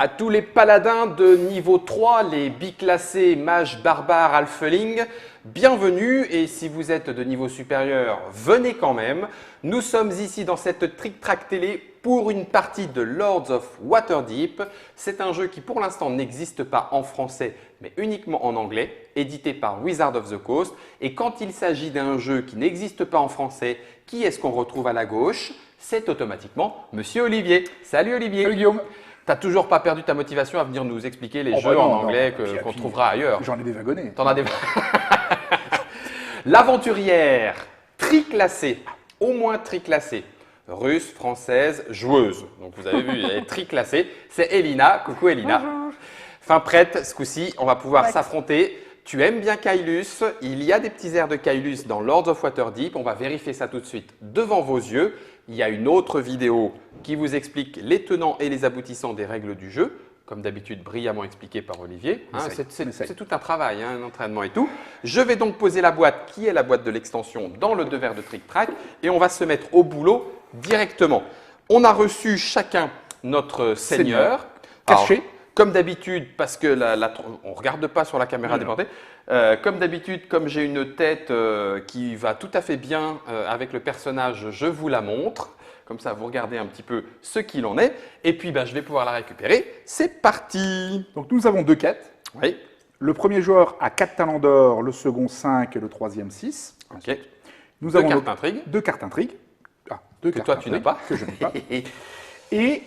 À tous les paladins de niveau 3, les biclassés mages barbares alpheling, bienvenue et si vous êtes de niveau supérieur, venez quand même. Nous sommes ici dans cette Trick Track télé pour une partie de Lords of Waterdeep. C'est un jeu qui pour l'instant n'existe pas en français mais uniquement en anglais, édité par Wizards of the Coast. Et quand il s'agit d'un jeu qui n'existe pas en français, qui est-ce qu'on retrouve à la gauche? C'est automatiquement Monsieur Olivier. Salut Olivier. Salut Guillaume. T'as toujours pas perdu ta motivation à venir nous expliquer les Oh jeux bah non, en anglais non. qu'on trouvera ailleurs. J'en ai des wagonnets. T'en as des. L'aventurière, triclassée, au moins triclassée, russe, française, joueuse. Donc vous avez vu, elle est triclassée. C'est Elina. Coucou Elina. Bonjour. Fin prête, ce coup-ci, on va pouvoir s'affronter. Tu aimes bien Kailus, il y a des petits airs de Kailus dans Lords of Waterdeep, on va vérifier ça tout de suite devant vos yeux. Il y a une autre vidéo qui vous explique les tenants et les aboutissants des règles du jeu, comme d'habitude brillamment expliqué par Olivier. Hein, c'est tout un travail, hein, un entraînement et tout. Je vais donc poser la boîte, qui est la boîte de l'extension, dans le devers de Trick Track et on va se mettre au boulot directement. On a reçu chacun notre seigneur. Caché. Alors, comme d'habitude, parce que on ne regarde pas sur la caméra déportée, comme d'habitude, comme j'ai une tête qui va tout à fait bien avec le personnage, je vous la montre. Comme ça, vous regardez un petit peu ce qu'il en est. Et puis, je vais pouvoir la récupérer. C'est parti. Donc nous avons deux quêtes. Oui. Le premier joueur a 4 talents d'or, le second 5 et le troisième 6. Ok. Nous Deux avons cartes intrigue. deux cartes intrigues. Ah, deux Que cartes toi, tu n'as intrigues pas. Que je n'ai pas. Et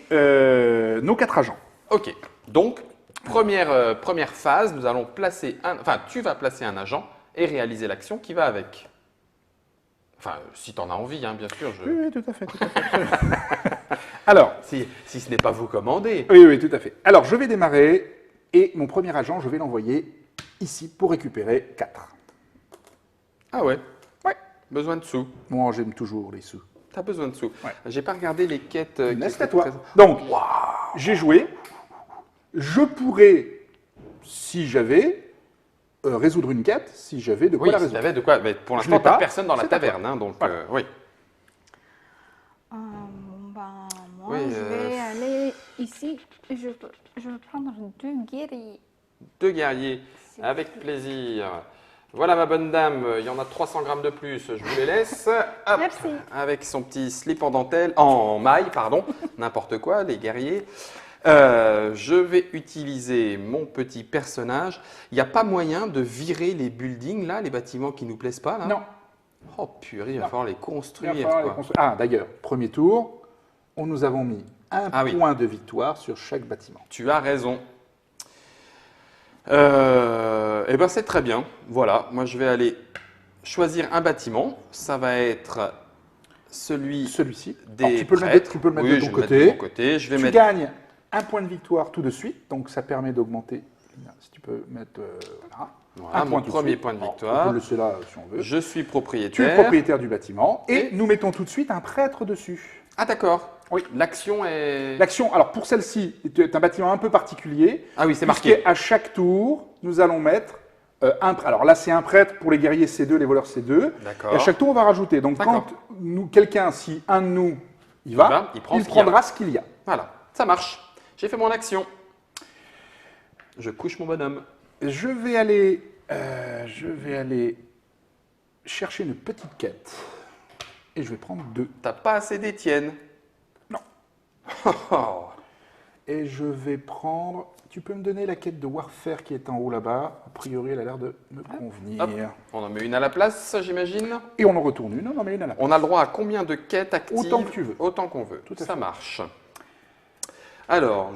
nos 4 agents. Ok. Donc, première phase, nous allons placer tu vas placer un agent et réaliser l'action qui va avec. Enfin, si tu en as envie, hein, bien sûr. Oui, oui, tout à fait. Alors, Si ce n'est pas vous commander. oui, oui, tout à fait. Alors, je vais démarrer et mon premier agent, je vais l'envoyer ici pour récupérer 4. Ah ouais. Ouais. Besoin de sous. Moi, j'aime toujours les sous. Tu as besoin de sous. Ouais. J'ai pas regardé les quêtes. qui Laisse étaient à toi. présentes. Donc, j'ai joué. Je pourrais, si j'avais, résoudre une quête, si j'avais de quoi Oui, la si résoudre. t'avais de quoi. Mais pour Je l'instant, n'ai tu n'as pas. personne dans la C'est à toi. taverne. Hein, donc, Voilà. oui. Moi, Oui, je vais aller ici. Je vais prendre 2 guerriers. 2 guerriers. Avec plaisir. Voilà ma bonne dame, il y en a 300 grammes de plus, je vous les laisse. Hop, Merci. avec son petit slip en dentelle, en maille, pardon, n'importe quoi, les guerriers. Je vais utiliser mon petit personnage. Il n'y a pas moyen de virer les buildings, là, les bâtiments qui ne nous plaisent pas, là? Non. Oh purée, il va falloir les construire. Il va falloir les quoi. construire. Ah, d'ailleurs, premier tour, nous avons mis un Ah oui. point de victoire sur chaque bâtiment. Tu as raison. Eh ben c'est très bien. Voilà, moi je vais aller choisir un bâtiment. Ça va être Celui-ci. des Alors, tu peux prêtres. le mettre Oui, de je ton vais le mettre de mon côté. côté. Je vais Tu mettre. gagnes un point de victoire tout de suite, donc ça permet d'augmenter. Si tu peux mettre Voilà, un mon point tout de premier suite. point de Alors, victoire. on peut le laisser là si on veut. Je suis Tu es propriétaire. propriétaire du bâtiment et Et nous mettons tout de suite un prêtre dessus. Ah d'accord. Oui. L'action est. L'action, alors pour celle-ci, c'est un bâtiment un peu particulier. Ah oui, c'est puisqu'à marqué. À chaque tour, nous allons mettre alors là, c'est un prêtre pour les guerriers C2, les voleurs C2. D'accord. Et à chaque tour, on va rajouter. Donc D'accord. quand quelqu'un, si un de nous y va, il prend ce qu'il y a. prendra ce qu'il y a. Voilà, ça marche. J'ai fait mon action. Je couche mon bonhomme. Je vais aller chercher une petite quête. Et je vais prendre 2. T'as pas assez d'Étienne. Non. Oh. Et je vais prendre... Tu peux me donner la quête de Warfare qui est en haut là-bas. A priori, elle a l'air de me convenir. Hop. On en met une à la place, j'imagine. Et on en retourne une. On en met une à la place. On a le droit à combien de quêtes actives? Autant que tu veux. Autant qu'on veut. Tout à Ça fait. marche. Alors,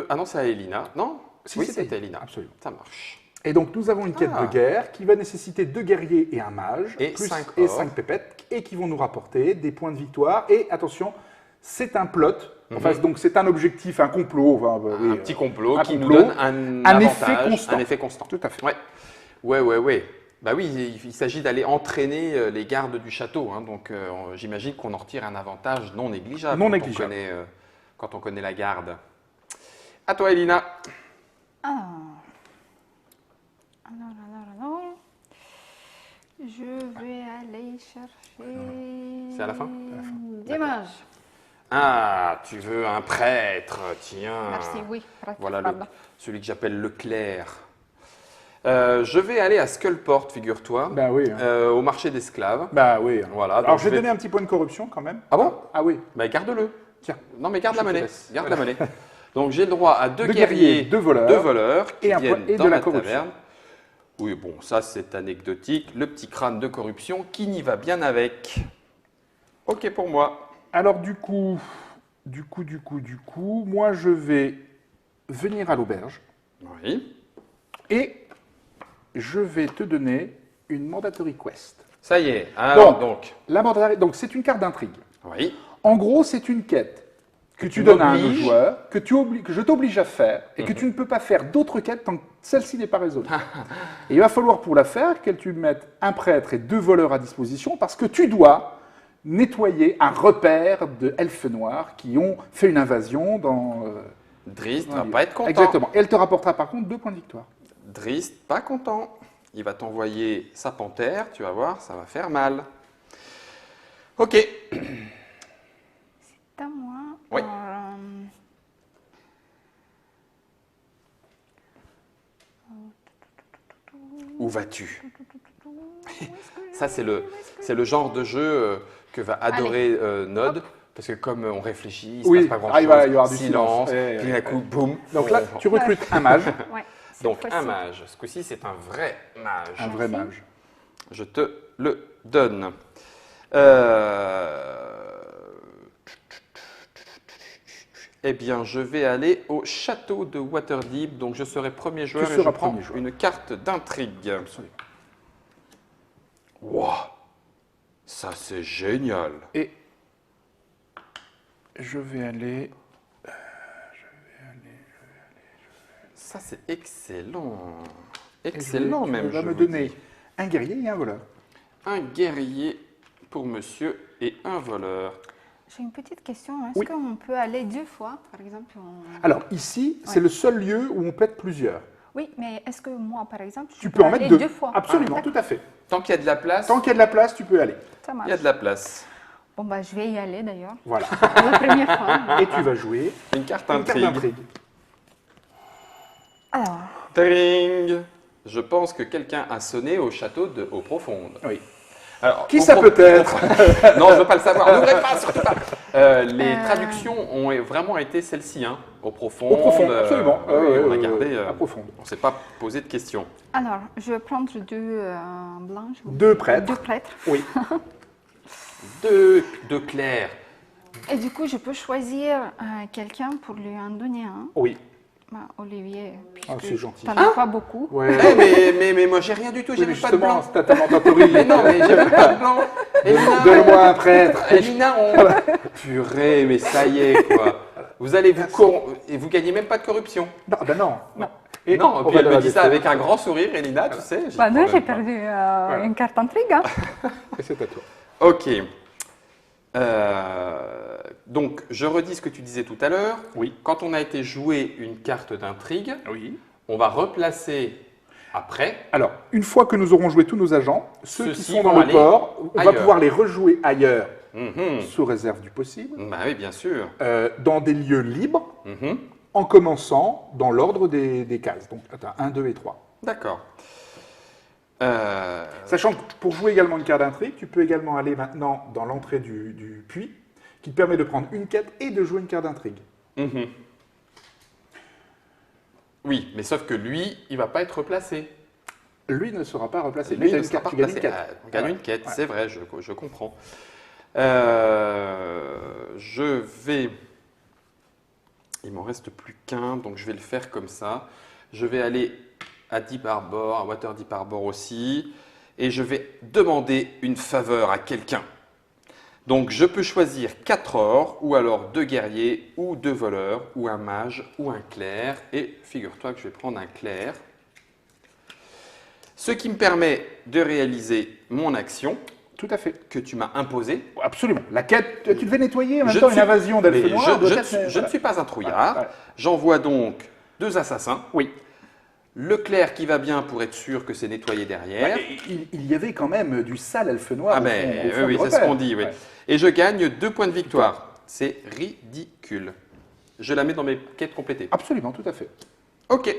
Ah non, c'est à Elina. Non? Si, Oui, c'était c'était Elina. Absolument. Ça marche. Et donc, nous avons une quête Ah. de guerre qui va nécessiter 2 guerriers et un mage, Et plus 5 et or. 5 pépettes, et qui vont nous rapporter des points de victoire. Et attention, c'est un plot. Enfin, donc c'est un objectif, un complot. Enfin, Un petit complot un qui nous complot, donne un effet avantage, constant. un effet constant. Tout à fait. Ouais. Bah oui, il s'agit d'aller entraîner les gardes du château. Hein, donc j'imagine qu'on en retire un avantage non négligeable, Non quand, négligeable. quand on connaît la garde. À toi, Elina. Alors. Je vais aller chercher. C'est à la fin? Des mages. Ah, tu veux un prêtre, tiens. Merci, oui. Voilà pardon. celui que j'appelle le clerc. Je vais aller à Skullport, figure-toi, Bah oui. au marché d'esclaves. Bah oui. Voilà, Alors donc je vais donner un petit point de corruption quand même. Ah bon? Ah oui. Bah, garde-le. Tiens. Non, mais garde Je la te monnaie. laisse. Garde Voilà. la monnaie. Donc, j'ai le droit à deux Deux guerriers, guerriers, deux voleurs, qui et un viennent point- et dans de la la corruption. taverne. Oui, bon, ça, c'est anecdotique. Le petit crâne de corruption qui n'y va bien avec. OK pour moi. Alors du coup, moi je vais venir à l'auberge Oui. et je vais te donner une mandatory quest. Ça y est. Alors, donc. La mandatory, donc c'est une carte d'intrigue. Oui. En gros, c'est une quête que tu tu donnes à un autre m'obliges. joueur, que je t'oblige à faire et que tu ne peux pas faire d'autres quêtes tant que celle-ci n'est pas résolue. Et il va falloir pour la faire que tu mettes un prêtre et deux voleurs à disposition parce que tu dois nettoyer un repère de elfes noirs qui ont fait une invasion dans... Drist dans va un lieu. pas être content. Exactement. Et elle te rapportera par contre 2 points de victoire. Drist, pas content. Il va t'envoyer sa panthère. Tu vas voir, ça va faire mal. OK. C'est à moi. Oui. Où vas-tu? Ça, c'est le genre de jeu que va adorer Nod. Parce que comme on réfléchit, il se Oui, passe pas il grand-chose. va y avoir du silence. silence. Puis d'un coup, boum. Donc là, tu recrutes un mage, Ouais, cette Donc fois-ci. un mage. Ce coup-ci, c'est un vrai mage. un vrai Merci. mage. Je te le donne. Eh bien, je vais aller au château de Waterdeep. Donc, je serai premier joueur et je seras prends premier joueur. une carte d'intrigue. Absolument. Wow, ça c'est génial. Et je vais aller... Ça c'est excellent. et je vais- Excellent tu même. vas je me vous donner dis. un guerrier et un voleur. Un guerrier pour monsieur et un voleur. J'ai une petite question. Est-ce Oui. qu'on peut aller 2 fois, par exemple Alors ici, c'est Ouais. le seul lieu où on peut être plusieurs. Oui, mais est-ce que moi, par exemple, je Tu peux peux en aller mettre 2. 2 fois? Absolument, Ah, tout à fait. Tant qu'il y a de la place, Tant qu'il y a de la place, tu peux aller. Ça il marche. y a de la place. Bon, bah, je vais y aller d'ailleurs. Voilà. Pour la première fois. Et tu vas jouer Une carte une carte intrigue. d'intrigue. Alors, Tring. Je pense que quelqu'un a sonné au château de Eau-Profonde. Oui. Alors, Qui Eau ça Profonde- peut être? Non, je ne veux pas le savoir. N'ouvrez pas, surtout pas. Les Euh. traductions ont vraiment été celles-ci. Hein. Au profond. Au profond, absolument. oui, on a gardé. à profond. On ne s'est pas posé de questions. alors, je vais prendre 2 blanches. 2 prêtres. 2 prêtres. Oui. De Claire. Et du coup, je peux choisir quelqu'un pour lui en donner un. Oui. Bah, Olivier, Ah, puisque c'est gentil. t'en as pas beaucoup. Ouais. Mais moi, j'ai rien du tout. J'ai Oui, mais même pas de justement, blanc. c'est ta mandatory. Mais non, mais j'ai même pas de blanc. Elina, Donne-moi un prêtre. Elina, on... Purée, mais ça y est, quoi. Vous allez et vous gagnez même pas de corruption. Non, ben non. Non. Et Non, on puis va elle dans me la dit ça défaite. avec un grand sourire, Elina, tu sais. j'y Bah, crois non, j'ai même pas. perdu une carte intrigue. Hein. Et c'est à toi. Ok. Donc, je redis ce que tu disais tout à l'heure. Oui. Quand on a été jouer une carte d'intrigue, Oui. on va replacer après. Alors, une fois que nous aurons joué tous nos agents, ceux qui Ceux-ci sont dans vont le aller port, on va ailleurs. pouvoir les rejouer ailleurs, Mhm. sous réserve du possible, Bah oui, bien sûr. dans des lieux libres, Mhm. en commençant dans l'ordre des cases. Donc, attends, 1, 2 et 3. D'accord. Sachant que pour jouer également une carte d'intrigue, tu peux également aller maintenant dans l'entrée du puits, qui te permet de prendre une quête et de jouer une carte d'intrigue. Mhm. Oui, mais sauf que lui, il va pas être replacé. Lui ne sera pas replacé. Mais Lui t'as ne une sera carte, pas tu gagnes une replacé. quête. On gagne Ouais. une quête, Ouais. c'est vrai, je comprends. Je vais... Il m'en reste plus qu'un, donc je vais le faire comme ça. Je vais aller à Deep Harbor, à Waterdeep Harbor aussi, et je vais demander une faveur à quelqu'un. Donc je peux choisir 4 ors, ou alors 2 guerriers, ou 2 voleurs, ou un mage, ou un clerc. Et figure-toi que je vais prendre un clerc. Ce qui me permet de réaliser mon action Tout à fait. que tu m'as imposée. Absolument. La quête, tu devais nettoyer en même Je temps ne une suis- invasion Mais d'elfes noirs. doit être- je ne suis pas un trouillard. Ouais, ouais. J'envoie donc 2 assassins. Oui. Le clerc qui va bien pour être sûr que c'est nettoyé derrière. Ouais, il y avait quand même du sale elfe noir. Ah au ben fond oui, du c'est ce repère. qu'on dit. Oui. Ouais. Et je gagne 2 points de victoire. C'est ridicule. Je la mets dans mes quêtes complétées. Absolument, tout à fait. Ok.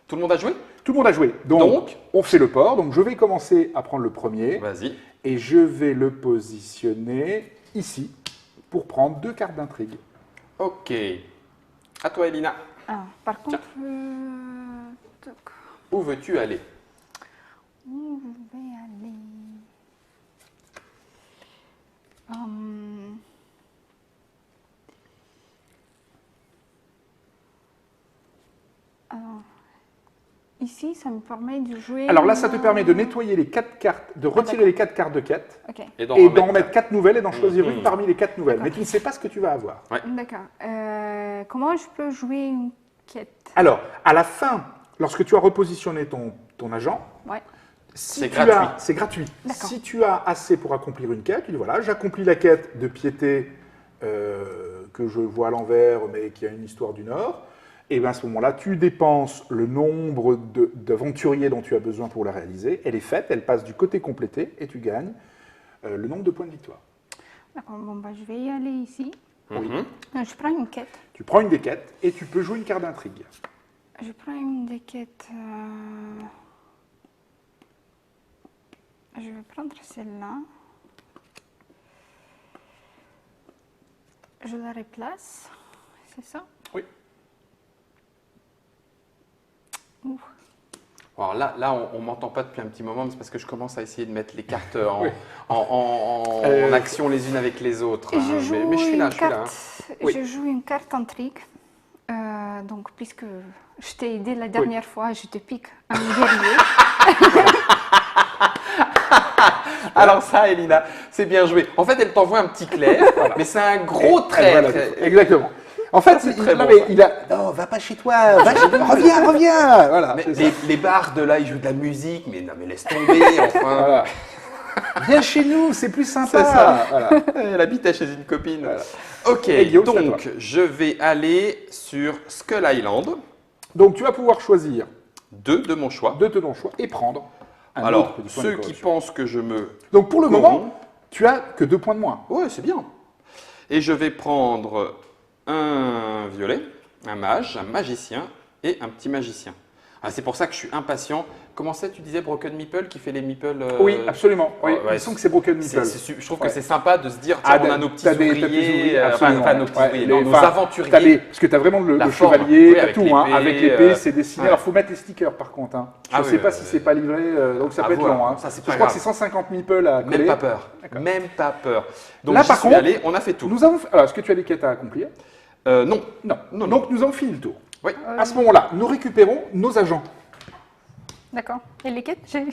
Tout le monde a joué? Tout le monde a joué. Donc, on fait le port. Donc, je vais commencer à prendre le premier. Vas-y. Et je vais le positionner ici pour prendre 2 cartes d'intrigue. Ok. À toi, Elina. Ah, par contre, tac. Où veux-tu aller? Où je vais aller? Alors, ici, ça me permet de jouer. Alors là, ça te permet de nettoyer les 4 cartes, de retirer d'accord. les 4 cartes de quête Ok, Et et d'en remettre 4 nouvelles et d'en choisir une Mhm. parmi les 4 nouvelles. D'accord. Mais tu ne sais pas ce que tu vas avoir. d'accord. Comment je peux jouer une quête? Alors, à la fin, lorsque tu as repositionné ton agent, Ouais, si C'est tu gratuit. as- c'est gratuit. D'accord. Si tu as assez pour accomplir une quête, tu dis voilà, j'accomplis la quête de piété que je vois à l'envers, mais qui a une histoire du Nord. Et bien à ce moment-là, tu dépenses le nombre d'aventuriers dont tu as besoin pour la réaliser. Elle est faite, elle passe du côté complété et tu gagnes le nombre de points de victoire. d'accord. Bon, bah, je vais y aller ici. Mhm. Je prends une quête. Tu prends une des quêtes et tu peux jouer une carte d'intrigue. Je prends une des quêtes. Je vais prendre celle-là. Je la replace. C'est ça? Oui. Ouh. Alors là on m'entend pas depuis un petit moment, mais c'est parce que je commence à essayer de mettre les cartes Oui. en action les unes avec les autres. Et hein. je joue Mais je suis là, une je suis là. carte. hein. Oui. Je joue une carte intrigue. Donc, puisque je t'ai aidé la dernière fois, je te pique un guerrier. Alors ça, Elina, c'est bien joué. En fait, elle t'envoie un petit clair, mais c'est un gros traître. Voilà, exactement. En fait, c'est très non, bon, mais ça. il a. Non, va pas chez toi, reviens, reviens. Voilà. Mais c'est ça. les bardes là, ils jouent de la musique, mais non, mais laisse tomber, enfin. Voilà. Viens chez nous, c'est plus sympa. C'est ça. Voilà. Elle habitait chez une copine. Voilà. Ok, Et Guillaume, c'est à donc toi. je vais aller sur Skull Island, Donc tu vas pouvoir choisir 2 de mon choix. de ton choix et prendre un Alors, autre petit point de ceux qui correction. pensent que je me... Donc pour le corromps- moment, tu as que 2 points de moins. Ouais, c'est bien. Et je vais prendre un violet, un mage, un magicien et un petit magicien. Ah, c'est pour ça que je suis impatient. Comment c'est, tu disais Broken Meeple qui fait les meeples Oui, absolument. Oui, ouais, il semble que c'est Broken c'est- Meeple. je trouve que Ouais. c'est sympa de se dire, tiens, on a nos petits t'as des ouvriers, absolument. enfin nos petits Ouais, ouvriers, les- non, nos enfin, aventuriers. t'as parce que tu as vraiment le La forme, chevalier, oui, t'as avec tout, hein, l'épée, avec l'épée, c'est dessiné. ouais. Alors, il faut mettre les stickers par contre. Hein. Je Ah ne oui, sais pas ouais, si ouais. c'est pas livré, donc ça À peut être voir. long. Hein. Ça, c'est Je pas crois que grave. c'est 150 meeples à coller. Même pas peur. D'accord. Même pas peur. Donc Là, j'y par suis contre, allé, on a fait tout. Nous avons. Alors, est-ce que tu as des quêtes à accomplir? Non. Non. Non, Donc, nous avons fini le tour. Oui. À ce moment-là, nous récupérons nos agents. D'accord. Et les quêtes, j'ai.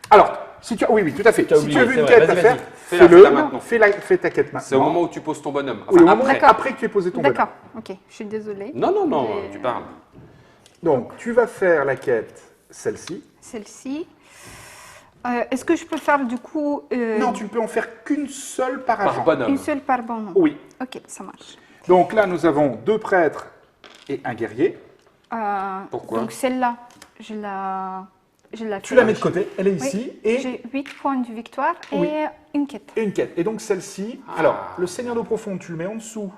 Alors, si tu as... oui, tout à fait. as Si oublié, tu as vu c'est une vrai. quête à Vas-y, faire, vas-y. Fais-la, fais-le. fais-la maintenant. Fais ta quête maintenant. C'est au moment où tu poses ton bonhomme. Oui, au moment après. D'accord. après que tu aies posé ton bonhomme. D'accord. Ok. Je suis désolée. Non, non, non, J'ai- tu parles. Donc, tu vas faire la quête, celle-ci. Celle-ci. Est-ce que je peux faire du coup Non, tu ne peux en faire qu'une seule par Par agent. bonhomme. une seule par bon? Oui. Ok, ça marche. Donc là, nous avons 2 prêtres et un guerrier. Pourquoi Donc celle-là, je la Tu la mets de côté, elle est Oui, ici, et j'ai 8 points de victoire et Oui. une quête. une quête. Et donc celle-ci, Ah. alors le Seigneur d'eau profonde, tu le mets en dessous,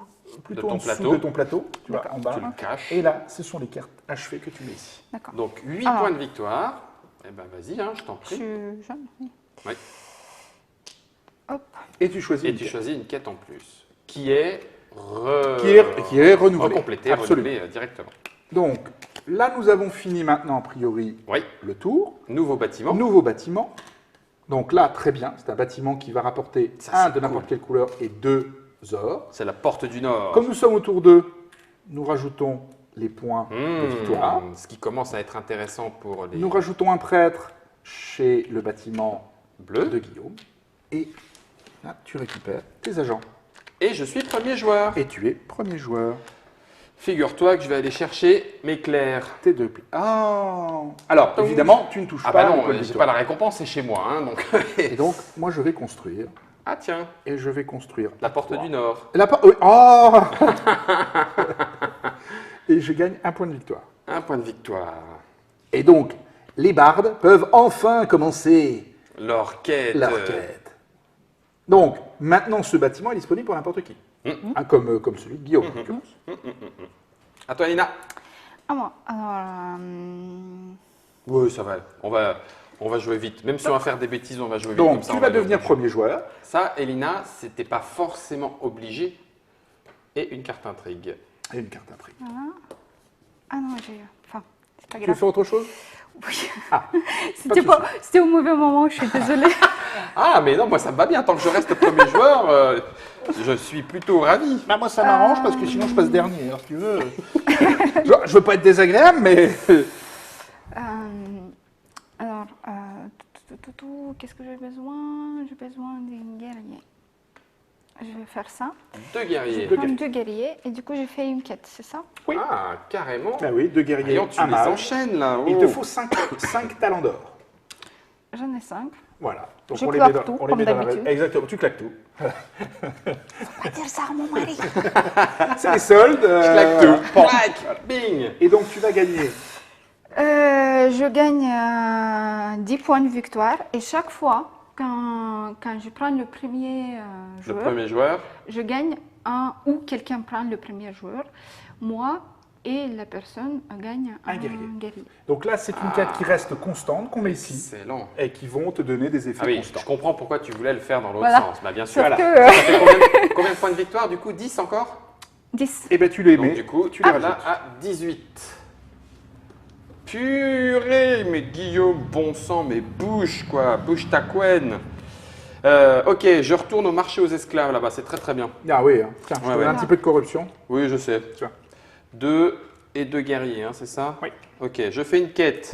plutôt De ton en dessous plateau. de ton plateau, tu vois, en bas. Tu le caches. Et là, ce sont les cartes achevées que tu mets ici. D'accord. Donc 8 Ah. points de victoire. Eh ben vas-y, hein, je t'en Je prie. suis jeune. Oui. Oui. Hop. Et tu choisis Et une tu quête. choisis une quête en plus, qui est Qui est renouvelée. recomplétée, Absolument. renouvelée directement. Donc, là, nous avons fini maintenant, a priori, Oui, le tour. nouveau bâtiment. Nouveau bâtiment. Donc là, très bien, c'est un bâtiment qui va rapporter Ça, un c'est de n'importe cool. quelle couleur et 2 ors. C'est la porte du Nord. Comme nous sommes autour d'eux, nous rajoutons les points de Mmh, victoire. ce qui commence à être intéressant pour les Nous rajoutons un prêtre chez le bâtiment bleus. de Guillaume. Et là, tu récupères tes agents. Et je suis premier joueur. Et tu es premier joueur. Figure-toi que je vais aller chercher mes clairs. Tes 2 plis. Ah. Alors, Donc- évidemment, tu ne touches Ah pas bah le non, point de j'ai victoire. pas la récompense, c'est chez moi. Hein, donc... Et donc, moi, je vais construire. ah tiens, Et je vais construire la porte du Nord. La porte. Oui. Oh. Et je gagne un point de victoire. Un point de victoire. Et donc, les bardes peuvent enfin commencer Leur quête. leur quête. Donc, maintenant, ce bâtiment est disponible pour n'importe qui. Hein, comme celui de Guillaume. en l'occurrence. À toi, Elina. Ah, moi, alors, Oui, ça va. On va jouer vite. Même si on va faire des bêtises, on va jouer vite. Comme Donc, ça, tu on vas aller au devenir bout. premier joueur. Ça, Elina, c'était pas forcément obligé. Et une carte intrigue. Et une carte intrigue. ah non, enfin, c'est pas Tu veux grave. faire autre chose? Oui. Ah, C'était au mauvais moment, je suis désolée. Ah, mais non, moi ça me va bien. Tant que je reste premier joueur, je suis plutôt ravi. Bah, moi, ça m'arrange parce que sinon, je passe dernier. Alors, si tu veux. Je veux pas être désagréable, mais. Alors, qu'est-ce que j'ai besoin? J'ai besoin d'un guerrier. Je vais faire ça. Deux guerriers. Je prends deux guerriers et du coup, j'ai fait une quête, c'est ça? Oui. Ah, carrément. Bah oui, deux guerriers, Voyons, tu un les mage. enchaînes là. Il oh. te faut 5 talents d'or. J'en ai 5. Voilà. Donc Je on les claque met dans, tout, on les comme met dans la d'habitude. Exactement, tu claques tout. Pas dire ça à mon mari. C'est les soldes. Je claque tout. Bon. Clac, bing. Et donc tu vas gagner. Je gagne 10 points de victoire et chaque fois, quand je prends le premier Le joueur, premier joueur. je gagne un ou quelqu'un prend le premier joueur. Moi et la personne gagne Un un guerrier. Donc là, c'est une quête qui reste constante, qu'on met ici, Excellent. et qui vont te donner des effets Ah oui, constants. je comprends pourquoi tu voulais le faire dans l'autre Voilà. sens. Bah, bien sûr. Sauf Voilà. que Ça fait combien de points de victoire du coup? 10 encore? 10. Et bien tu les Donc mets, du coup, tu les là rajoutes. à 18. Purée, mais Guillaume, bon sang, mais bouge quoi, bouge ta couenne. Ok, je retourne au marché aux esclaves là-bas, c'est très très bien. Ah oui, hein. Tiens, je te Ouais, donne ouais. un petit peu de corruption. Oui, je sais. Tiens. 2 et 2 guerriers, hein, c'est ça? Oui. Ok, je fais une quête.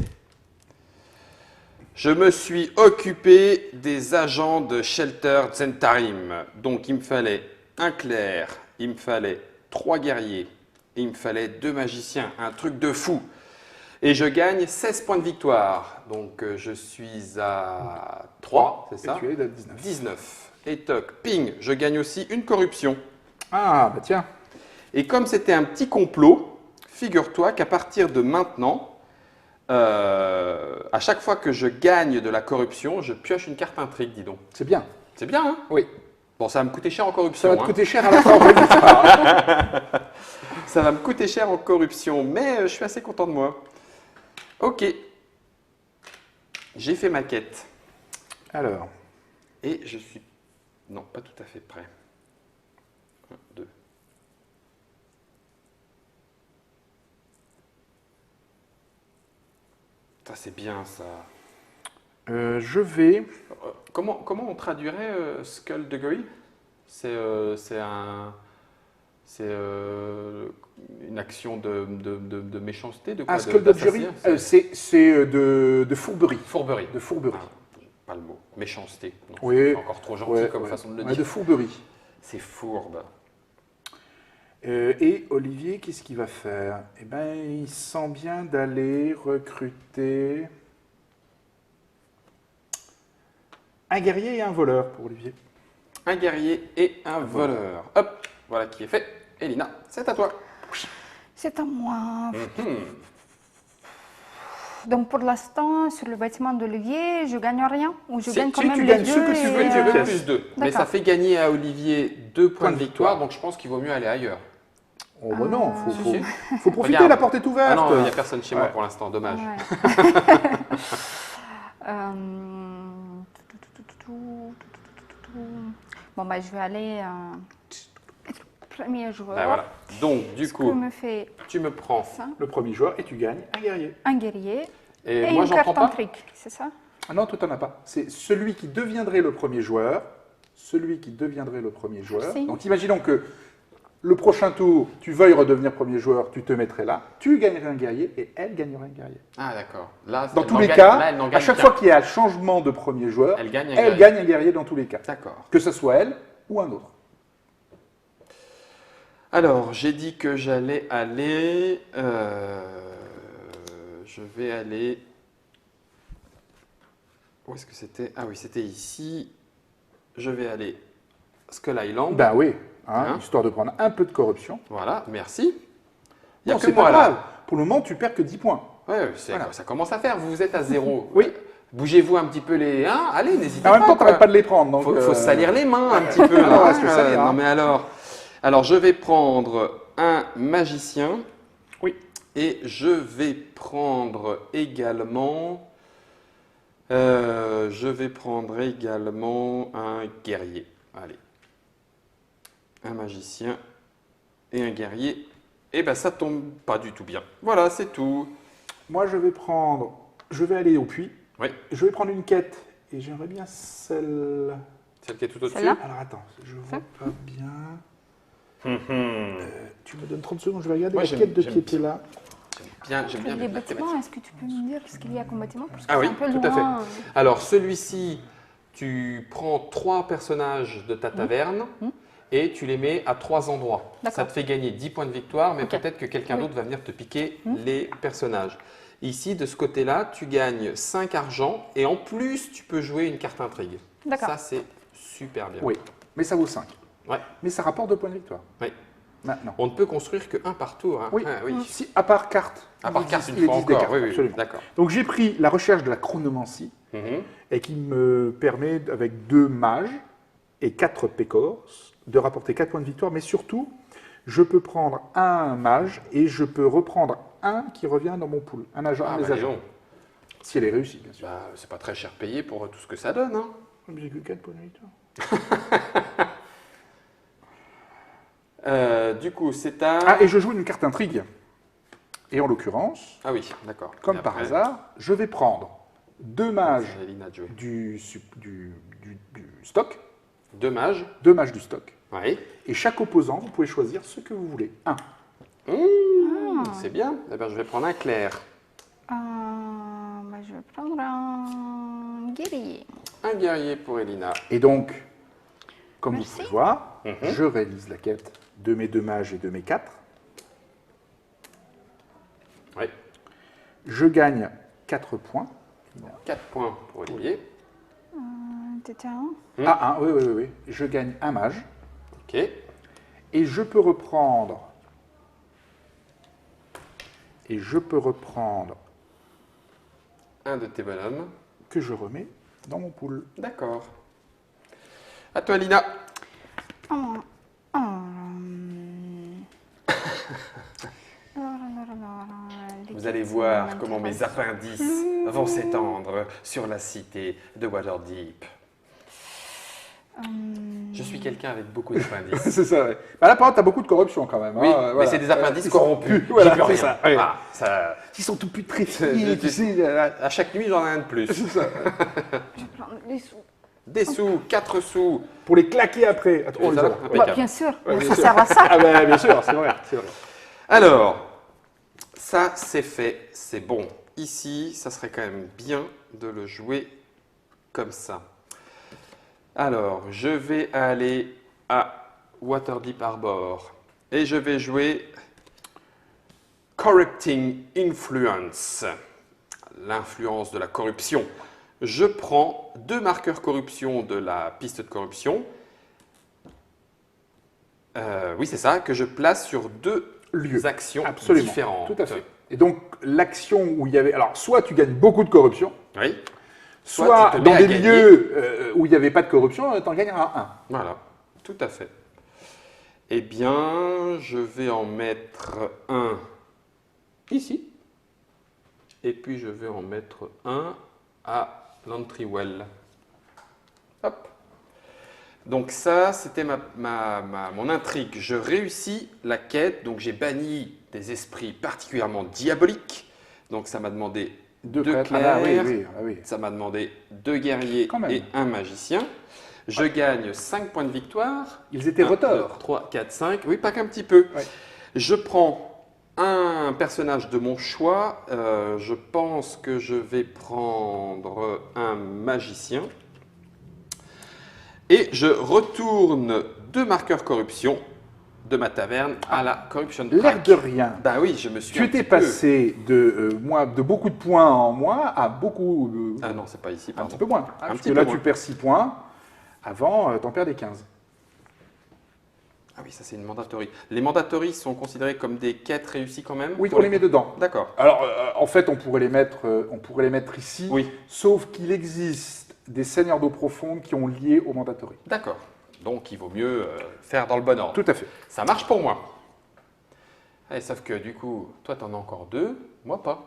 Je me suis occupé des agents de Shelter Zentarim. Donc il me fallait un clerc, il me fallait 3 guerriers et il me fallait 2 magiciens. Un truc de fou. Et je gagne 16 points de victoire. Donc je suis à 3, c'est ça? Et tu es à 19. 19. Et toc, ping, je gagne aussi une corruption. Ah, bah tiens. Et comme c'était un petit complot, figure-toi qu'à partir de maintenant, à chaque fois que je gagne de la corruption, je pioche une carte intrigue, dis donc. C'est bien. C'est bien, hein? Oui. Bon, ça va me coûter cher en Ça corruption. va te hein. coûter cher à la fin. en fait. Ça va me coûter cher en corruption, mais je suis assez content de moi. Ok. J'ai fait ma quête. Alors, Et je suis... Non, pas tout à fait prêt. 1, 2. Ça, c'est bien, ça. je vais... Comment on traduirait Skullduggery? C'est une action de méchanceté, de quoi? Un skullduggery, d'assassinat, c'est de fourberie. fourberie. De fourberie. Ah, pas le mot. Méchanceté. Non, Oui. c'est encore trop gentil Ouais, comme ouais. façon de le Ouais, dire. de fourberie. C'est fourbe. Et Olivier, qu'est-ce qu'il va faire? Eh bien, il sent bien d'aller recruter un guerrier et un voleur pour Olivier. Un guerrier et un voleur. Hop, voilà qui est fait. Elina, c'est à toi. C'est à moi. Mhm. Donc pour l'instant, sur le bâtiment d'Olivier, je gagne rien ou je Si, gagne quand si, même tu les gagnes deux ce que tu et, veux, tu Tu veux veux. plus 2. Mais ça D'accord. fait gagner à Olivier 2 points Point de de victoire, victoire. donc je pense qu'il vaut mieux aller ailleurs. Oh, bah non, Si, faut si. profiter, Regarde. la porte est ouverte. Ah non, il n'y a personne chez moi Ouais. pour l'instant, dommage. Ouais. Bon, bah, je vais aller premier joueur. Ben voilà. Donc, du Ce que coup, me fait tu me prends. ça, Le premier joueur et tu gagnes un guerrier. un guerrier Et, et moi, une j'en prends carte pas. intrigue, c'est ça? Ah non, toi, t'en as pas. C'est celui qui deviendrait le premier joueur. Celui qui deviendrait le premier joueur. Merci. Donc, imaginons que le prochain tour, tu veuilles redevenir premier joueur, tu te mettrais là. Tu gagnerais un guerrier et elle gagnerait un guerrier. Ah, d'accord. Là, Dans elle tous n'en les gagne- cas, là, elle n'en à gagne chaque qu'un. fois qu'il y a un changement de premier joueur, Elle gagne un elle guerrier. gagne un guerrier dans tous les cas. D'accord. Que ce soit elle ou un autre. Alors, j'ai dit que j'allais aller. Je vais aller. Où est-ce que c'était? Ah oui, c'était ici. Je vais aller Skull Island. Ben oui, hein, Hein histoire de prendre un peu de corruption. Voilà, merci. Il y a Non, que c'est moi pas là. grave. Pour le moment, tu perds que 10 points. Ouais, Voilà. ça commence à faire. Vous êtes à 0. Oui. Bougez-vous un petit peu les. Hein, allez, n'hésitez En pas. même temps, tu quoi. n'arrêtes pas de les prendre. Donc, Faut se salir les mains un petit peu. Alors, là. est-ce que ça ira Non, mais alors. Alors, je vais prendre un magicien. Oui. Et je vais prendre également... un guerrier. Allez. Un magicien et un guerrier. Et ben ça tombe pas du tout bien. Voilà, c'est tout. Moi, je vais aller au puits. Oui. Je vais prendre une quête. Et j'aimerais bien celle... Celle qui est tout au-dessus. Celle-là? Alors attends, je vois pas bien. Mhm. Tu me donnes 30 secondes, je vais regarder Moi, la quête de qui j'aime était là. J'aime bien Les la bâtiments, thématique. est-ce que tu peux me dire ce qu'il y a comme bâtiment? Parce que Ah c'est oui, un peu tout à loin. Alors, celui-ci, tu prends 3 personnages de ta taverne et tu les mets à 3 endroits. D'accord. Ça te fait gagner 10 points de victoire, mais Ok. peut-être que quelqu'un Oui. d'autre va venir te piquer les personnages. Ici, de ce côté-là, tu gagnes 5 argent et en plus, tu peux jouer une carte intrigue. D'accord. Ça, c'est super bien. Oui, mais ça vaut 5. Ouais. Mais ça rapporte 2 points de victoire. Oui. Maintenant. On ne peut construire que un par tour. Hein. Oui. Ah, oui. Si, à part carte. À part il carte, existe- une il fois existe des encore. cartes, Oui, oui, absolument. d'accord. Donc j'ai pris la recherche de la chronomancie Mhm. et qui me permet, avec 2 mages et 4 pécores, de rapporter 4 points de victoire. Mais surtout, je peux prendre un mage et je peux reprendre un qui revient dans mon pool. Un agent, Ah, un des bah, dis agents. donc. Si elle est réussie, bien sûr. Bah, c'est pas très cher payé pour tout ce que ça donne. Hein. Mais j'ai que 4 points de victoire. Du coup, c'est à... Ah, et je joue une carte intrigue. Et en l'occurrence, Ah oui, d'accord. comme Et par après, hasard, je vais prendre 2 mages c'est à Elina de jouer. du stock, 2 mages. 2 mages du stock. Oui. Et chaque opposant, vous pouvez choisir ce que vous voulez. Un. C'est bien. Eh ben, je vais prendre un clair. Bah, je vais prendre un guerrier. Un guerrier pour Elina. Et donc, comme Merci. vous pouvez voir, Mhm. je réalise la quête de mes 2 mages et de mes 4. Oui. Je gagne 4 points. 4 points pour Olivier. T'étais un? Ah, un, oui, oui, oui, oui. Je gagne un mage. Ok. Et je peux reprendre. Un de tes bonhommes. Que je remets dans mon pool. D'accord. À toi, Elina. Vous allez voir comment mes appendices vont s'étendre sur la cité de Waterdeep. Je suis quelqu'un avec beaucoup d'appendices. C'est ça, ouais. Bah là, par contre, t'as beaucoup de corruption quand même. Oui, hein, mais voilà. c'est des appendices Ils sont corrompus. plus- Voilà, J'y peux c'est rien. ça. ouais. Ah, ça- Ils sont tout putréfiés, tu sais. À chaque nuit, j'en ai un de plus. Je vais prendre les sous. Des sous, 4 sous. Pour les claquer après. Attends, on les a là. Impeccable. Bah, bien sûr, Ouais, bien ça sûr. sert à ça. Ah bah, bien sûr, c'est vrai, c'est vrai. Alors, ça c'est fait, c'est bon. Ici, ça serait quand même bien de le jouer comme ça. Alors, je vais aller à Waterdeep Harbor et je vais jouer Corrupting Influence, l'influence de la corruption. Je prends 2 marqueurs corruption de la piste de corruption. Oui, c'est ça, que je place sur 2 Lieux. actions Absolument. différentes. Tout à fait. Et donc, l'action où il y avait. Alors, soit tu gagnes beaucoup de corruption, Oui, soit tu te dans mets à des gagner. lieux où il n'y avait pas de corruption, tu en gagneras un. voilà, tout à fait. Eh bien, je vais en mettre un ici. Et puis, je vais en mettre un à l'entrywell. Hop. Donc ça, c'était mon intrigue. Je réussis la quête, donc j'ai banni des esprits particulièrement diaboliques. Donc ça m'a demandé 2 prêtres. clairs, Ah, oui, oui, ah, oui. ça m'a demandé 2 guerriers Quand même. et un magicien. Je gagne 5 points de victoire. Ils étaient retors. 3, 4, 5. Oui, pas qu'un petit peu. Ouais. Je prends un personnage de mon choix. Je pense que je vais prendre un magicien. Et je retourne 2 marqueurs corruption de ma taverne à la corruption L'air track. de rien. Bah oui, je me suis Tu un étais petit peu- passé de beaucoup de points en moins à beaucoup. Ah non, c'est pas ici, un pardon. petit peu moins. Un Parce petit que peu là, moins. tu perds 6 points. Avant, t'en perds des 15. Ah oui, ça c'est une mandatory. Les mandatories sont considérées comme des quêtes réussies quand même? Oui, on les met dedans. D'accord. Alors, en fait, on pourrait les mettre ici. Oui. Sauf qu'il existe des seigneurs d'eau profonde qui ont lié au mandatory. D'accord. Donc, il vaut mieux faire dans le bon ordre. Tout à fait. Ça marche pour moi. Allez, sauf que du coup, toi, tu en as encore 2, moi pas.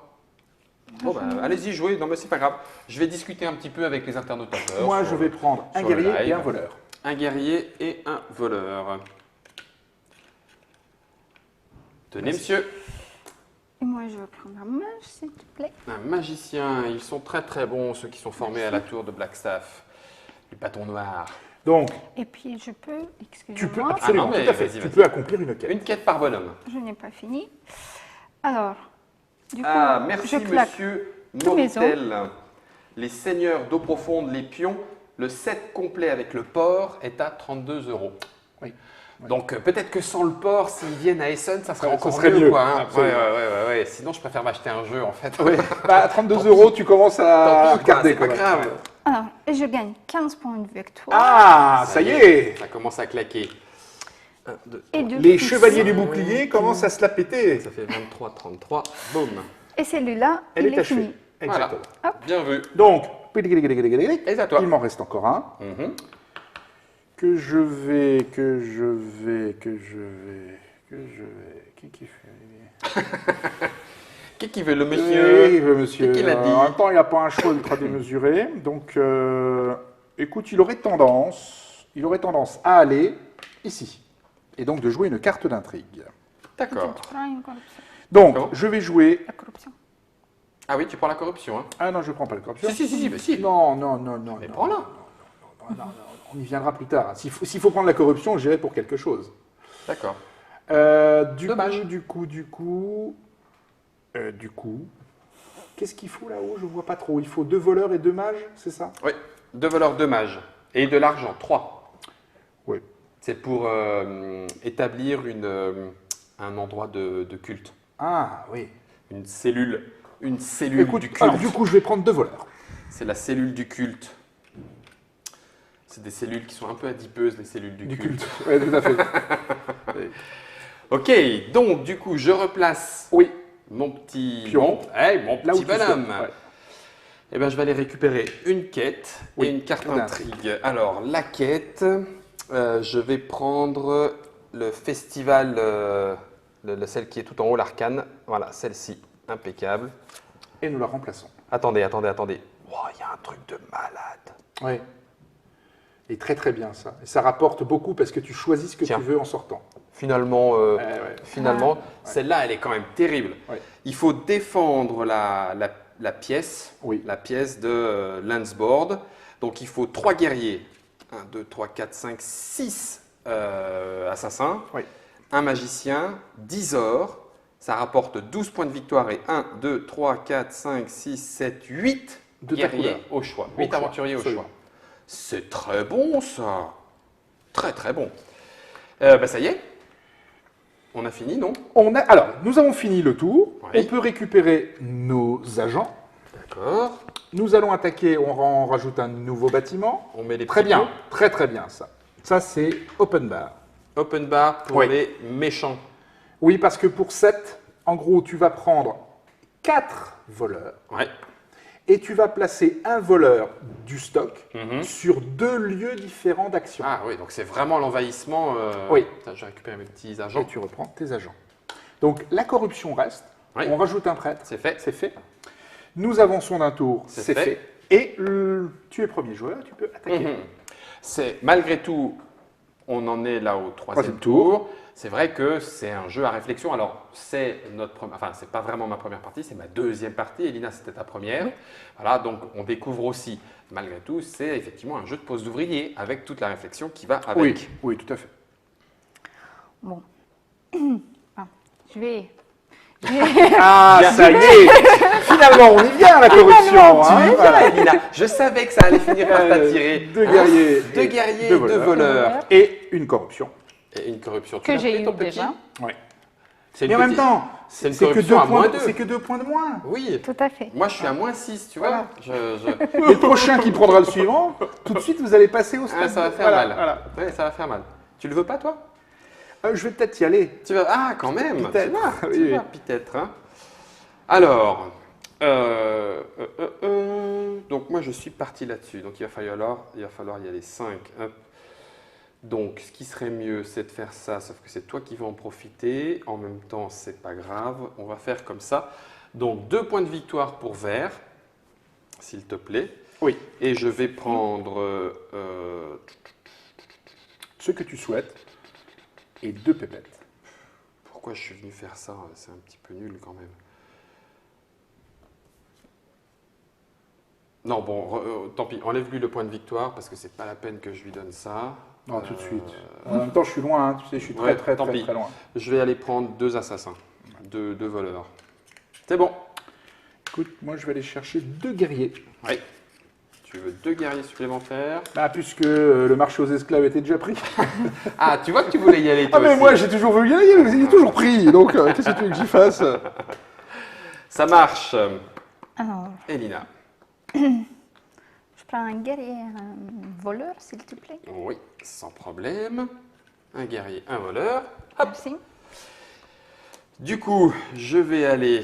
Bon, bah, allez-y, jouez. Non, mais c'est pas grave. Je vais discuter un petit peu avec les internautes. Moi, je vais prendre un sur le guerrier et live. un voleur. Un guerrier et un voleur. Tenez, monsieur. Et moi, je vais prendre un mage, s'il te plaît. Un magicien. Ils sont très très bons, ceux qui sont formés à la tour de Blackstaff. Du bâton noir. Donc, Et puis, je peux, tu peux excusez-moi, absolument, Ah non, mais tout à fait. vas-y, Tu vas-y. peux accomplir une quête. Une quête par bonhomme. je n'ai pas fini. Alors, du coup, Ah, merci je claque. monsieur tous mes Moritel. Les seigneurs d'eau profonde, les pions, le set complet avec le port est à 32 €. Oui. Donc peut-être que sans le port, s'ils viennent à Essen, ça serait Ouais, encore ça serait mieux. mieux, Quoi, hein. absolument. Ouais. Sinon, je préfère m'acheter un jeu en fait. Oui. Bah, à 32 €, tu commences Tant à pis, quoi, regarder. c'est pas quoi. grave. Alors, et je gagne 15 points de victoire. Ah, ça y est. Ça commence à claquer. 1, 2, Et de Les plus, chevaliers du bouclier commencent à se la péter. ça fait 23, 33. Boum. Et celui-là, Elle il est est achevée. fini. Exactement. Bien vu. Donc, Et c'est à toi. il m'en reste encore un. Mhm. Que je vais. Qui fait Qui veut le monsieur Oui, monsieur. Qui l'a dit En même temps, il n'a pas un choix ultra démesuré. Donc, écoute, il aurait tendance à aller ici. Et donc de jouer une carte d'intrigue. D'accord. Tu prends une corruption. Donc, Comment je vais jouer. La corruption. Ah oui, tu prends la corruption. Hein. Ah non, je ne prends pas le corruption. Si. Non. Mais non, prends-la. non, on y viendra plus tard. S'il faut prendre la corruption, j'irai pour quelque chose. D'accord. Du coup, qu'est-ce qu'il faut là-haut? Je vois pas trop. Il faut 2 voleurs et 2 mages, c'est ça? Oui, 2 voleurs, 2 mages. Et de l'argent, 3. Oui. C'est pour établir un endroit de culte. Ah oui. Une cellule Écoute, du culte. alors, du coup, je vais prendre 2 voleurs. C'est la cellule du culte. C'est des cellules qui sont un peu adipeuses, les cellules du culte. Oui, tout à fait. Ok, donc du coup, je replace Oui. mon petit Pion. mon Là où petit tu bonhomme. souhaites, ouais. Eh ben, je vais aller récupérer une quête Oui, et une carte carte d'intrigue. Alors, la quête, je vais prendre le festival, celle qui est tout en haut, l'arcane. Voilà, celle-ci, impeccable. Et nous la remplaçons. Attendez. Oh, il y a un truc de malade. Oui. Et très très bien ça. Et ça rapporte beaucoup parce que tu choisis ce que Tiens. tu veux en sortant. Finalement, Ouais. celle-là, elle est quand même terrible. Ouais. Il faut défendre la pièce, Oui. la pièce de Landsboard. Donc, il faut 3 guerriers. 1, 2, 3, 4, 5, 6 assassins. Oui. Un magicien, 10 ors. Ça rapporte 12 points de victoire et 1, 2, 3, 4, 5, 6, 7, 8 De ta guerriers couleur. au choix. Au 8 choix, aventuriers au absolument. choix. C'est très bon, ça. Très, très bon. Ça y est. On a fini, non? Alors, nous avons fini le tour. Oui. On peut récupérer nos agents. D'accord. Nous allons attaquer, on rajoute un nouveau bâtiment. On met les Très petits bien, pots. très très bien ça. Ça c'est open bar. Open bar pour Oui. les méchants. Oui, parce que pour 7, en gros, tu vas prendre 4 voleurs Ouais. et tu vas placer un voleur du stock Mhm. sur 2 lieux différents d'action. Ah oui, donc c'est vraiment l'envahissement. Oui. Putain, je vais récupérer mes petits Et agents. tu reprends tes agents. Donc la corruption reste. Oui. On rajoute un prêtre. C'est fait. C'est fait. Nous avançons d'un tour. C'est C'est fait. fait. Et tu es premier joueur, tu peux attaquer. Mhm. C'est malgré tout, on en est là au troisième Troisième tour. C'est vrai que c'est un jeu à réflexion. Alors, c'est pas vraiment ma première partie, c'est ma deuxième partie. Elina, c'était ta première. Voilà, donc on découvre aussi, malgré tout, c'est effectivement un jeu de pose d'ouvrier avec toute la réflexion qui va avec. Oui, oui, tout à fait. Bon. Ah, je vais. Ah, ça y est. Finalement, on y vient la corruption. Tu hein, es voilà. bien, Elina. Je savais que ça allait finir par t'attirer. 2 guerriers, Deux et guerriers, deux 2 voleurs. et une corruption. Et une corruption. Tu Que l'as j'ai fait, eu ton petit déjà. Ouais. C'est une Mais en même petite- temps, c'est une c'est que corruption 2 à moins points, 2. c'est que 2 points de moins. Oui. Tout à fait. Moi, je suis à moins 6, tu vois. Le prochain qui prendra le suivant, tout de suite, vous allez passer au stade. Ah, ça va faire Voilà, mal. voilà. Ouais, ça va faire mal. Tu le veux pas, toi? Je vais peut-être y aller. Tu vas... Ah, quand même. Peut-être. Tu vois, Oui, tu oui. vois, peut-être. Hein. Alors, donc moi, je suis parti là-dessus. Donc, il va falloir y aller 5. Donc, ce qui serait mieux, c'est de faire ça, sauf que c'est toi qui vas en profiter. En même temps, c'est pas grave. On va faire comme ça. Donc, 2 points de victoire pour vert, s'il te plaît. Oui. Et je vais prendre Ce que tu souhaites. Et 2 pépettes. Pourquoi je suis venu faire ça? C'est un petit peu nul quand même. Non, bon, tant pis, enlève-lui le point de victoire parce que c'est pas la peine que je lui donne ça. Non, tout de suite. En même temps, je suis loin, hein, tu sais, je suis très, Ouais, très, tant très, pis. très loin. Je vais aller prendre 2 assassins, 2 voleurs. C'est bon. Écoute, moi, je vais aller chercher 2 guerriers. Oui. Tu veux 2 guerriers supplémentaires? Bah, puisque le marché aux esclaves était déjà pris. Ah, tu vois que tu voulais y aller toi Ah, mais aussi. moi, j'ai toujours voulu y aller, il est toujours pris. Donc, qu'est-ce que tu veux que j'y fasse? Ça marche. Alors, Elina. je prends un guerrier et un voleur, s'il te plaît. Oui, sans problème. Un guerrier, un voleur. Hop. Merci. Du coup, je vais aller...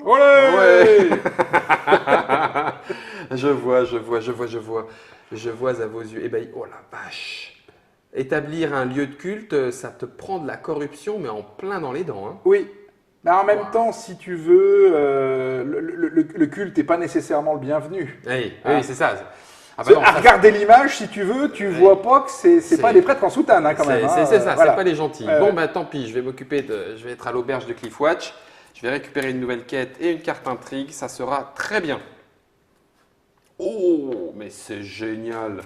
Olé! Je vois à vos yeux. Eh ben, oh la vache! Établir un lieu de culte, ça te prend de la corruption, mais en plein dans les dents. Hein. Oui. Bah, en même temps, si tu veux, le culte n'est pas nécessairement le bienvenu. Oui, Ah. oui, c'est ça. Ah bah non, à ça, regarder l'image, si tu veux, tu vois pas que c'est pas des prêtres en soutane, hein, quand même. c'est ça, voilà. c'est pas les gentils. Ouais, Bon, ouais. bah tant pis, je vais être à l'auberge de Cliffwatch. Je vais récupérer une nouvelle quête et une carte intrigue. Ça sera très bien. Oh, mais c'est génial.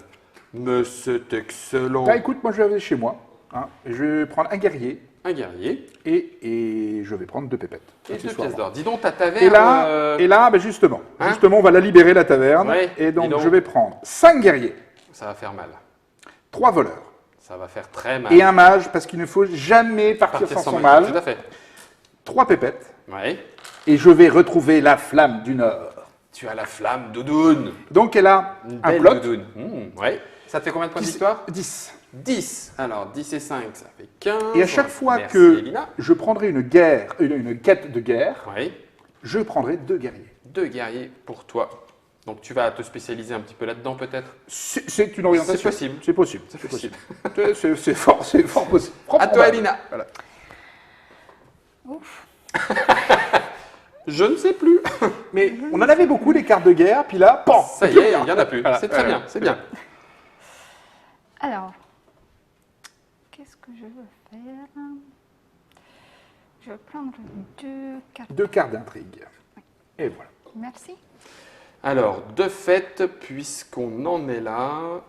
Mais c'est excellent. Bah, écoute, moi, je vais aller chez moi. Hein, et je vais prendre un guerrier Un guerrier et je vais prendre 2 pépettes. et 2 accessoirement. pièces d'or. Dis donc, ta taverne... Et là, bah, justement, Hein on va la libérer, la taverne. Ouais, et dis donc, donc. je vais prendre 5 guerriers, Ça va faire mal. 3 voleurs Ça va faire très mal. et un mage, parce qu'il ne faut jamais partir sans son mage. Tout à fait. 3 pépettes. Ouais. Et je vais retrouver la flamme du Nord. Tu as la flamme, doudoune. Donc, elle a Une un belle plot. doudoune. Ouais. Ça te fait combien de points de victoire 10. 10. Alors, 10 et 5, ça fait 15. Et à chaque fois Merci, que Elina. je prendrai une quête de guerre, Oui. je prendrai 2 guerriers. 2 guerriers pour toi. Donc, tu vas te spécialiser un petit peu là-dedans, peut-être C'est une orientation. C'est possible. C'est possible. C'est possible. C'est fort possible. Fort À toi, probable. Elina. Voilà. Ouf. Je ne sais plus. Mais on en avait beaucoup des cartes de guerre, puis là, pan. Ça y est, il n'y en a plus. Voilà. C'est très bien, c'est bien. Alors, qu'est-ce que je veux faire? Je vais prendre 2 cartes. 2 cartes d'intrigue. Et voilà. Merci. Alors, de fait, puisqu'on en est là,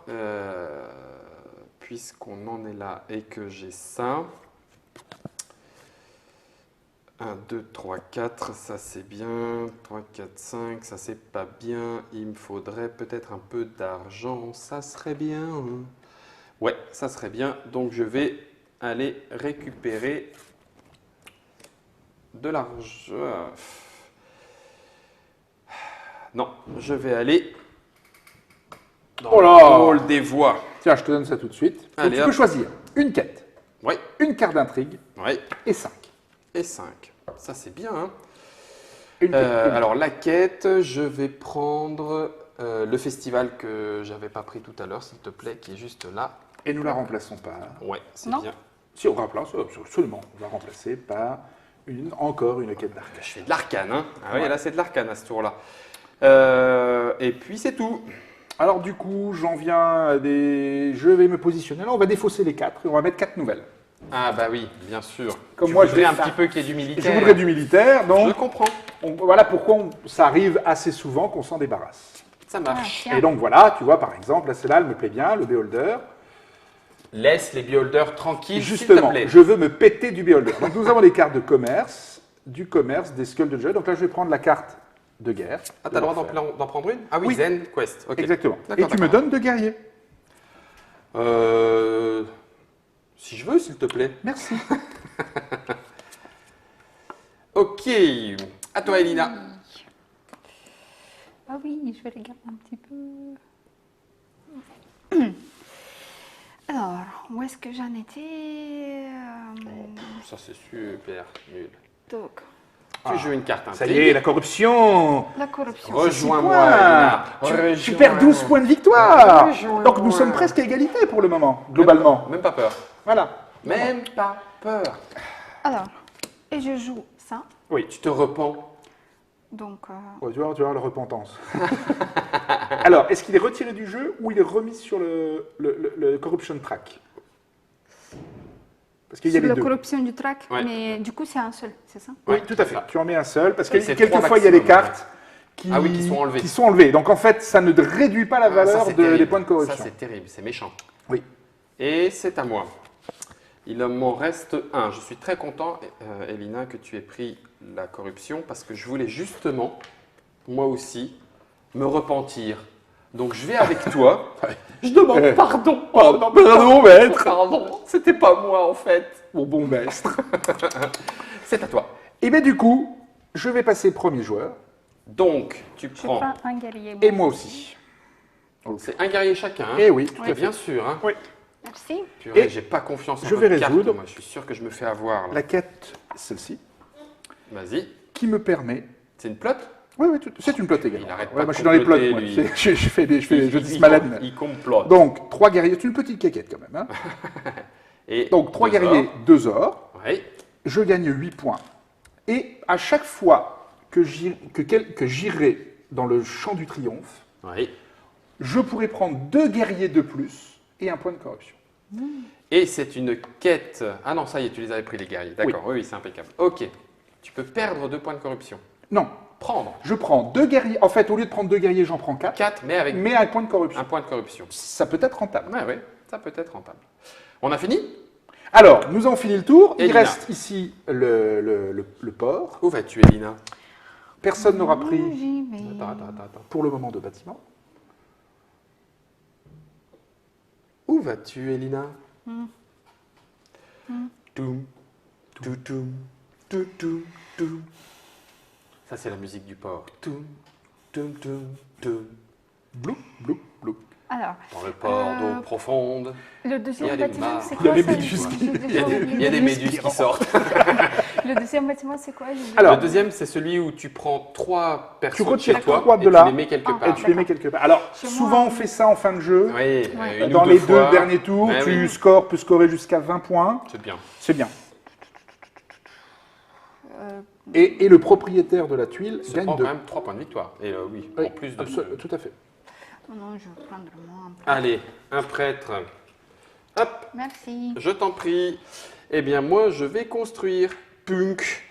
et que j'ai ça, 1, 2, 3, 4, ça c'est bien, 3, 4, 5, ça c'est pas bien, il me faudrait peut-être un peu d'argent, ça serait bien. Hein. Ouais, ça serait bien, donc je vais aller récupérer de l'argent. Non, je vais aller dans Oh là le hall des voix. Tiens, je te donne ça tout de suite. Donc, Allez, tu hop. peux choisir une quête, Oui, une carte d'intrigue oui, et 5. et 5. Ça c'est bien, hein. Une quête. Alors la quête, je vais prendre le festival que j'avais pas pris tout à l'heure, s'il te plaît, qui est juste là. Et nous la remplaçons par... Ouais, c'est Non. bien. Si on remplace, absolument. On va remplacer par encore une quête d'arcade. Je fais de l'arcane, hein. Ah oui, Ouais. là c'est de l'arcane à ce tour-là. Et puis c'est tout. Alors du coup, j'en viens à des... Je vais me positionner. Là, on va défausser les 4 et on va mettre 4 nouvelles. Ah bah oui, bien sûr. Comme Tu moi, je voudrais vais un faire- petit peu qu'il y ait du militaire. Je voudrais du militaire, Je donc comprends. voilà pourquoi ça arrive assez souvent qu'on s'en débarrasse. Ça marche. Tiens. Et donc voilà, tu vois, par exemple, là, celle-là, elle me plaît bien, le beholder. Laisse les beholders tranquilles, s'il te Justement, plaît. je veux me péter du beholder. Donc nous avons les cartes de commerce, du commerce, des skulls de jeu. Donc là, je vais prendre la carte de guerre. Ah, t'as le droit l'enfer. d'en prendre une? Ah oui, Oui. Zen Quest. Ok. Exactement. Et D'accord, tu me d'accord. donnes 2 guerriers. Si je veux, s'il te plaît. Merci. Ok. À toi, Elina. Ah oui, je vais regarder un petit peu. Alors, où est-ce que j'en étais? Ça, c'est super nul. Donc, Tu joues une carte Ça intrigue. y est, la corruption. La corruption. Rejoins-moi, Points. Elina. Tu perds 12 points de victoire. Rejoins-moi. Donc nous sommes presque à égalité pour le moment, globalement. Même pas peur. Voilà. Même pas peur. Alors, et je joue ça. Oui. Tu te repens. Donc, Oh, tu vois la repentance. Alors, est-ce qu'il est retiré du jeu ou il est remis sur le corruption track? Parce qu'il y a sur les la deux. corruption du track, Ouais. mais du coup, c'est un seul, c'est ça? Oui, Ouais, tout à fait. ça. Tu en mets un seul parce que Oui, c'est quelquefois trois il y a des maximum, cartes qui, Ah oui, qui sont enlevées. qui sont enlevées. Donc en fait, ça ne réduit pas la Ah, ça, valeur c'est terrible. des points de corruption. Ça, c'est terrible, c'est méchant. Oui. Et c'est à moi. Il m'en reste un. Je suis très content, Elina, que tu aies pris la corruption parce que je voulais justement, moi aussi, me repentir. Donc je vais avec toi. Je demande pardon. Pardon, maître. Pardon. C'était pas moi en fait. Mon bon maître. C'est à toi. Et bien du coup, je vais passer premier joueur. Donc tu Je prends. prends un guerrier. Et moi aussi. C'est un guerrier chacun. Hein. Et oui, tout à fait. Bien sûr. Hein. Oui. Merci. Purée, Et j'ai pas confiance en je votre vais carte, résoudre. moi. Je suis sûr que je me fais avoir. Là. La quête, celle-ci, Vas-y. qui me permet... C'est une plotte. Oui, oui, c'est une plotte également. Il arrête Ouais, pas moi, de je suis dans les plottes, comploter, moi. lui. Je fais des jeux Il- malades. il complote. Donc, 3 guerriers, c'est une petite caquette quand même. Hein. Et Donc, 3 deux guerriers, 2 ors. ors. Oui. Je gagne 8 points. Et à chaque fois que j'irai dans le champ du triomphe, Oui. je pourrai prendre 2 guerriers de plus et un point de corruption. Et c'est une quête. Ah non, ça y est, tu les avais pris les guerriers. D'accord, oui, c'est impeccable. Ok. Tu peux perdre 2 points de corruption. Non, Prendre je prends 2 guerriers. En fait, au lieu de prendre 2 guerriers, j'en prends 4. 4, mais avec Mais un point de corruption. un point de corruption. Ça peut être rentable. Ouais, ouais, ça peut être rentable. On a fini? Alors, nous avons fini le tour. Il Elina. reste ici le port. Où vas-tu, Elina? Personne n'aura pris J'y vais. Attends. pour le moment de bâtiment. Où vas-tu, Elina? Toum, toum, toum, toum, toum, toum. Ça, c'est la musique du port. Toum, toum, toum, toum. Blou, blou, blou. Alors, Dans le port d'eau profonde, le Il y a deuxième des bâtiment, mares. c'est Il y a quoi les ça? méduses qui- J'ai il y a déjà des, oublié. il y a des méduses qui sortent. Le deuxième bâtiment, c'est quoi? J'ai oublié. Alors, Le deuxième, c'est celui où tu prends 3 personnes Tu retires chez toi 3 de et là. tu les mets quelque Ah, Et part. tu les mets quelque part. Alors, Chez moi, souvent on fait ça en fin de jeu. Oui, Ouais. une Dans ou deux les fois. deux derniers tours, Ouais, tu oui. peux scorer jusqu'à 20 points. C'est bien. C'est bien. Euh, Et le propriétaire de la tuile Ça gagne prend 2. quand même 3 points de victoire. Et oui, Oui, en plus de... tout à fait. non, je vais prendre moi un peu. Allez, un prêtre. Hop, Merci. je t'en prie. Eh bien, moi, je vais construire Punk.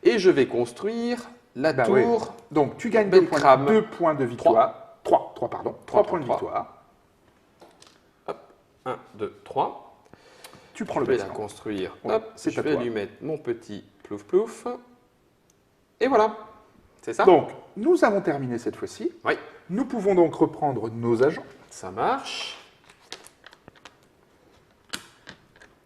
Et je vais construire la Bah tour. oui. Donc, tu gagnes Beltrame. 2 points de victoire. 3 points de Trois. victoire. 1, 2, 3. Tu prends Je le vais la bâtiment. construire. Ouais, Hop, c'est je à vais toi. lui mettre mon petit plouf-plouf. Et voilà. C'est ça? Donc, nous avons terminé cette fois-ci. Oui, Nous pouvons donc reprendre nos agents. ça marche.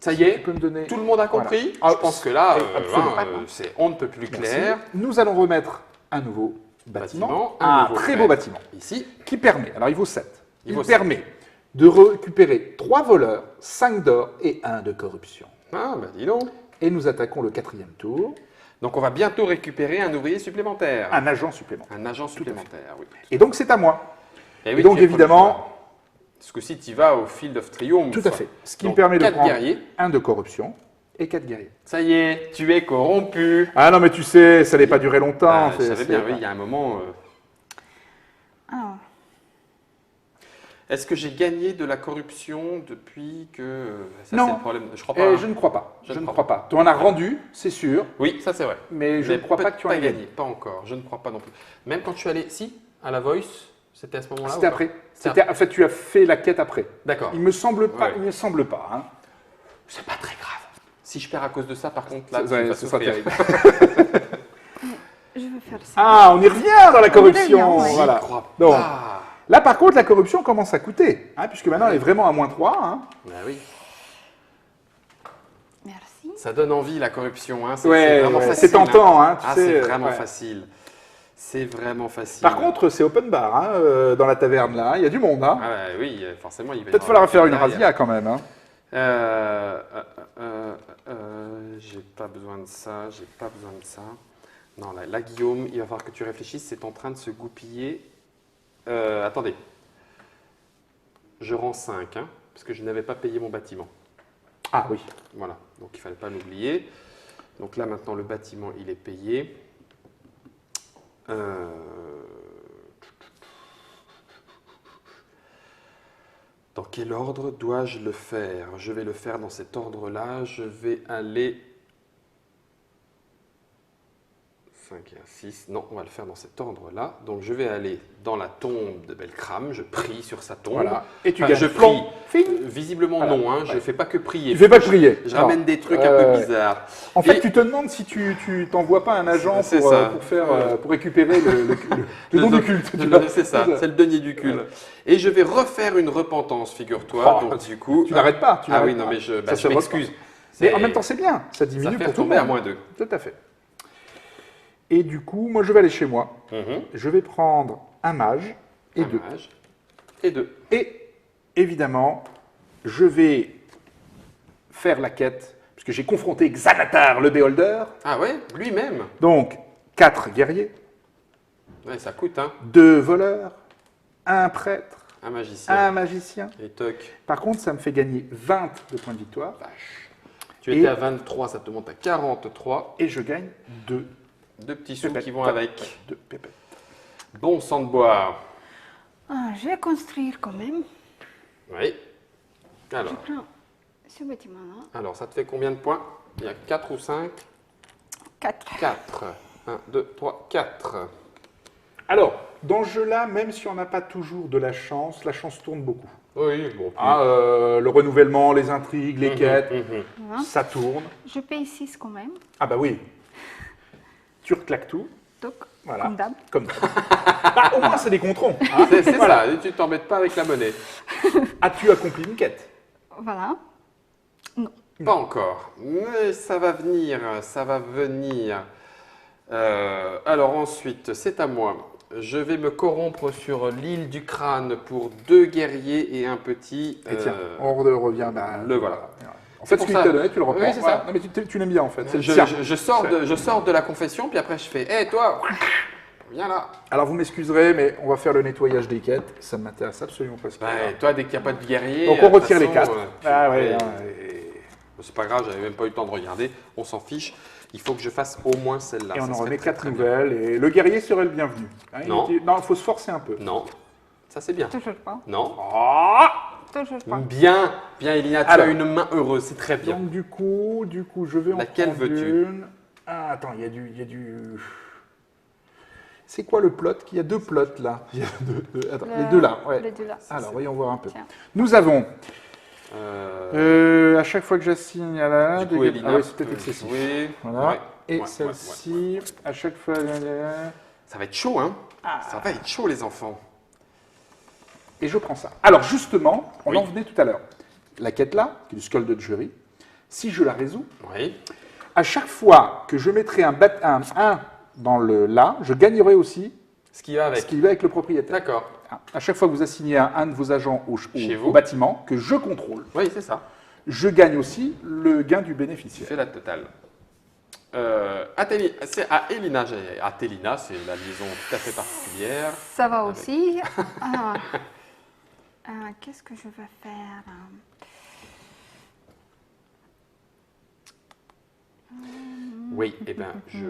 Ça y Tu est, peux me donner... tout le monde a compris. Voilà. Je pense que là, absolument. c'est on ne peut plus Merci. clair. Nous allons remettre un nouveau bâtiment. Bâtiment, un Un nouveau très fait. beau bâtiment. Ici, Qui permet, alors il vaut 7. Il Il vaut permet de récupérer 3 voleurs, 5 d'or et 1 de corruption. ah bah dis donc. Et nous attaquons le 4e tour. Donc on va bientôt récupérer un ouvrier supplémentaire. Un agent supplémentaire. Un agent supplémentaire, oui. Et donc c'est à moi. Et, Et donc évidemment, ce coup-ci, tu vas au Field of Triumph. tout à fait. Ce qui Donc, me permet de 4 prendre guerriers. 1 de corruption et 4 guerriers. Ça y est, tu es corrompu. Ah non mais tu sais, ça n'allait pas durer longtemps. Ah, je c'est- savais c'est- bien, oui, il y a un moment. Alors, Est-ce que j'ai gagné de la corruption depuis que. Ça, Non. c'est le problème. Je crois pas. Eh, hein. je ne crois pas. Je Je ne ne crois crois pas. Tu en as rendu, c'est sûr, Oui, ça c'est vrai. mais je ne crois pas que tu en as aies gagné. Pas encore. Je ne crois pas non plus. Même quand tu allais. Si, à la Voice, c'était à ce moment-là. C'était ou pas après. C'était En fait, tu as fait la quête après. D'accord. Il me semble pas. Ouais. Il me semble pas. Hein. C'est pas très grave. Si je perds à cause de ça, par contre, là, Ça- tu vas ce sera souffrir. terrible. je vais faire ça. Ah, on y revient dans la corruption. revient, oui. Voilà. Je crois Donc, pas. là, par contre, la corruption commence à coûter, hein, puisque maintenant elle est vraiment à -3. Hein. Bah oui. Merci. Ça donne envie la corruption. Hein. C'est Ouais, vraiment ouais, facile. c'est tentant, hein, tu Ah, sais, c'est vraiment ouais. facile. C'est vraiment facile. Par contre, c'est open bar hein, dans la taverne là. Il y a du monde. Hein. Ah, bah oui, forcément, il va y Peut-être avoir falloir faire une derrière. razzia quand même. Hein. J'ai pas besoin de ça, j'ai pas besoin de ça. Non, là, Guillaume, il va falloir que tu réfléchisses, c'est en train de se goupiller. Attendez. Je rends 5, hein, parce que je n'avais pas payé mon bâtiment. Ah oui. Voilà, donc il ne fallait pas l'oublier. Donc là, maintenant, le bâtiment, il est payé. Dans quel ordre dois-je le faire? Je vais le faire dans cet ordre-là. Je vais aller... 5 et 1, 6. Non, on va le faire dans cet ordre-là. Donc je vais aller dans la tombe de Belkram. Je prie sur sa tombe. Voilà. Et tu Enfin, gagnes. je prie. Fing. Visiblement Voilà. non, hein. Je ne Ouais. fais pas que prier. Tu fais pas que prier. Je ramène Non. des trucs un peu bizarres. En fait, Et- tu te demandes si tu t'envoies pas un agent C'est pour, ça. pour récupérer le don du culte. tu vois. C'est ça, c'est le denier du culte. Voilà. Et je vais refaire une repentance, figure-toi. Oh, Donc du coup... Tu n'arrêtes pas. Tu Ah oui, n'arrêtes non, pas. mais je Ça se m'excuse. Mais en même temps, c'est bien. Ça ça diminue fait pour tout le tomber à monde. -2. Tout à fait. Et du coup, moi, je vais aller chez moi. Je vais prendre un mage et deux. Et 2. Et évidemment, je vais faire la quête, puisque j'ai confronté Xanatar, le Beholder. Ah ouais, lui-même. Donc, 4 guerriers, Ouais, ça coûte, hein. 2 voleurs, un prêtre, Un magicien. un magicien. Et toc. Par contre, ça me fait gagner 20 de points de victoire. Tu Et- étais à 23, ça te monte à 43. Et je gagne 2 Deux petits sous pépettes. qui vont avec. 2 pépettes. Bon sang de bois. Ah, je vais construire quand même. Oui. Je Alors, prends ce bâtiment-là. alors, ça te fait combien de points? Il y a 4 ou 5? 4. 4. 1, 2, 3, 4. Alors, dans ce jeu-là, même si on n'a pas toujours de la chance tourne beaucoup. Oui, bon. Ah, le renouvellement, les intrigues, les quêtes, Voilà. ça tourne. Je paye 6 quand même. Ah bah oui. Tu reclaques tout, Donc, voilà. comme d'hab. Comme ça. Bah, au moins, c'est des controns. hein. C'est Voilà. ça, et tu t'embêtes pas avec la monnaie. As-tu accompli une quête? Voilà. Pas encore, mais ça va venir, ça va venir. Alors ensuite, c'est à moi. Je vais me corrompre sur l'île du crâne pour 2 guerriers et un petit. Et tiens, on revient. Bah, le voilà. En C'est fait, pour ce qu'il ça. t'a donné, tu le reprends. Oui, c'est ça. Non, mais tu l'aimes bien, en fait. C'est le Je, tien. je sors de la confession, puis après je fais hé toi, viens là. Alors, vous m'excuserez, mais on va faire le nettoyage des quêtes. Ça ne m'intéresse absolument pas ce qu'il y a. Ouais, toi, dès qu'il n'y a pas de guerrier. Donc, on de toute retire les façon, 4. Ah ouais. et- hein, C'est pas grave, j'avais même pas eu le temps de regarder, on s'en fiche. Il faut que je fasse au moins celle-là. Et on ça en serait remet très, 4 très bien. nouvelles. Et le guerrier serait le bienvenu. Hein, Non. il faut se forcer un peu. Non, ça c'est bien. Toujours pas. Non. Toujours pas. Bien, bien Elina, tu Alors. as une main heureuse, c'est très bien. Donc, du coup, je vais en Laquelle prendre veux-tu? une. Ah, attends, il y a du... C'est quoi le plot? Il y a 2 plots, là. Il y a attends, les 2 là, ouais. Les deux là. Alors, voyons voir un peu. Tiens. Nous avons, Euh, à chaque fois que j'assigne à la... du coup, Elina, ah oui, c'est peut-être peut excessif. jouer. Voilà. Ouais, Et ouais, celle-ci, ouais. à chaque fois... Ça va être chaud, hein. Ah. Ça va être chaud, les enfants. Et je prends ça. Alors, justement, on Oui. en venait tout à l'heure. La quête là, qui est du Skull de Jury, si je la résous, Oui. à chaque fois que je mettrai un 1 dans le là, je gagnerai aussi Ce qui va ce avec. qui va avec le propriétaire. D'accord. À chaque fois que vous assignez un de vos agents Chez au vous. bâtiment que je contrôle, Oui, c'est ça. je gagne aussi le gain du Tu bénéficiaire. fais la totale. C'est à Elina. Atélina, c'est la liaison tout à fait particulière. Ça va Avec. aussi. Alors, qu'est-ce que je vais faire? Oui, eh bien, je.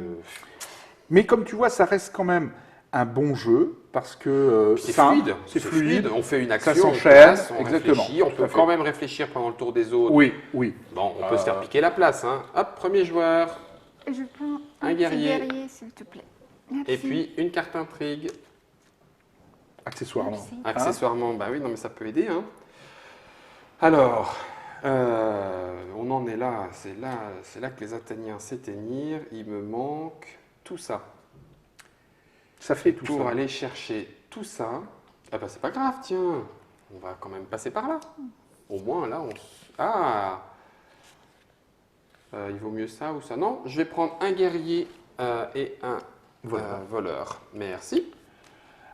Mais comme tu vois, ça reste quand même un bon jeu parce que C'est simple, fluide. c'est fluide. On fait une action, on s'enchaîne, place, on exactement. réfléchit, on Tout peut à fait. quand même réfléchir pendant le tour des autres. Oui, oui. Bon, on peut se faire piquer la place. Hein. Hop, premier joueur. Je prends Un un guerrier. petit guerrier, s'il te plaît. Merci. Et puis une carte intrigue. Accessoirement. Merci. Accessoirement, bah oui, non mais ça peut aider. Hein. Alors, on en est là. C'est là que les Athéniens s'éteignirent. Il me manque tout ça. Ça fait tout Pour ça. aller chercher tout ça. Ah bah c'est pas grave, tiens. On va quand même passer par là. Au moins là, on... Ah il vaut mieux ça ou ça? Non, je vais prendre un guerrier et un voleur. Merci.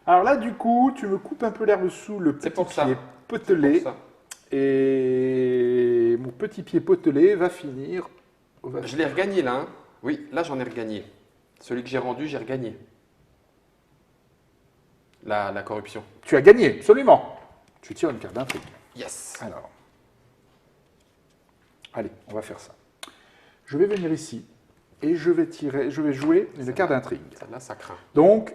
Alors là, du coup, tu me coupes un peu l'herbe sous le C'est petit pour ça. pied potelé. Pour ça. Et mon petit pied potelé va finir. Je l'ai regagné là. Hein. Oui, là j'en ai regagné. Celui que j'ai rendu, j'ai regagné. La corruption. Tu as gagné, absolument. Tu tires une carte d'intrigue. Yes. Alors. Allez, on va faire ça. Je vais venir ici et je vais jouer une carte d'intrigue. Celle-là, ça craint. Donc,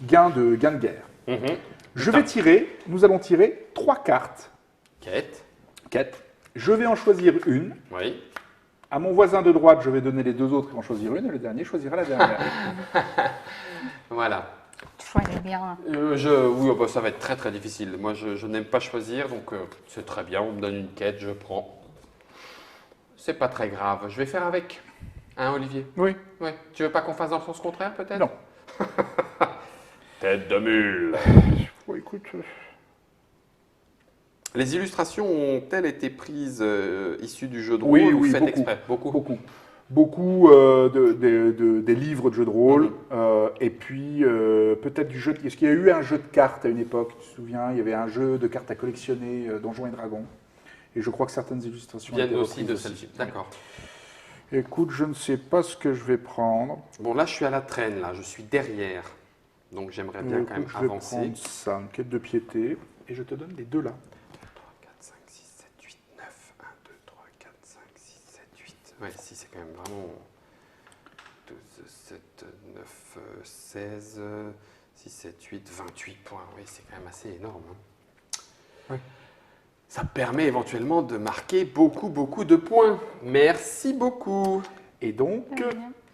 gain de guerre. Je vais tirer, nous allons tirer 3 cartes. Quête. Je vais en choisir une. Oui. À mon voisin de droite, je vais donner les 2 autres qui vont choisir une, et le dernier choisira la dernière. Voilà. Tu choisis bien. Oui, bah, ça va être très très difficile. Moi, je n'aime pas choisir, donc c'est très bien. On me donne une quête, je prends. C'est pas très grave. Je vais faire avec. Hein, Olivier? Oui. Oui. Tu veux pas qu'on fasse dans le sens contraire, peut-être? Non. Tête de mule. Bon, écoute. Les illustrations ont-elles été prises issues du jeu de rôle ou faites beaucoup, exprès? Beaucoup. Beaucoup des livres de jeux de rôle, et puis peut-être du jeu. Est-ce qu'il y a eu un jeu de cartes à une époque? Tu te souviens? Il y avait un jeu de cartes à collectionner, Donjons et Dragons. Et je crois que certaines illustrations Viennent étaient aussi reprises de celle-ci. D'accord. Écoute, je ne sais pas ce que je vais prendre. Bon, là, je suis à la traîne, là. Je suis derrière. Donc, j'aimerais bien quand même Je vais avancer. prendre ça, une quête de piété, et je te donne les 2 là. 4, 5, 6, 7, 8, 9. 1, 2, 3, 4, 5, 6, 7, 8. Ouais, si, c'est quand même vraiment 12, 7, 9, 16, 6, 7, 8, 28 points. Oui, c'est quand même assez énorme. Hein. Oui. Ça permet éventuellement de marquer beaucoup de points. Merci beaucoup. Et donc,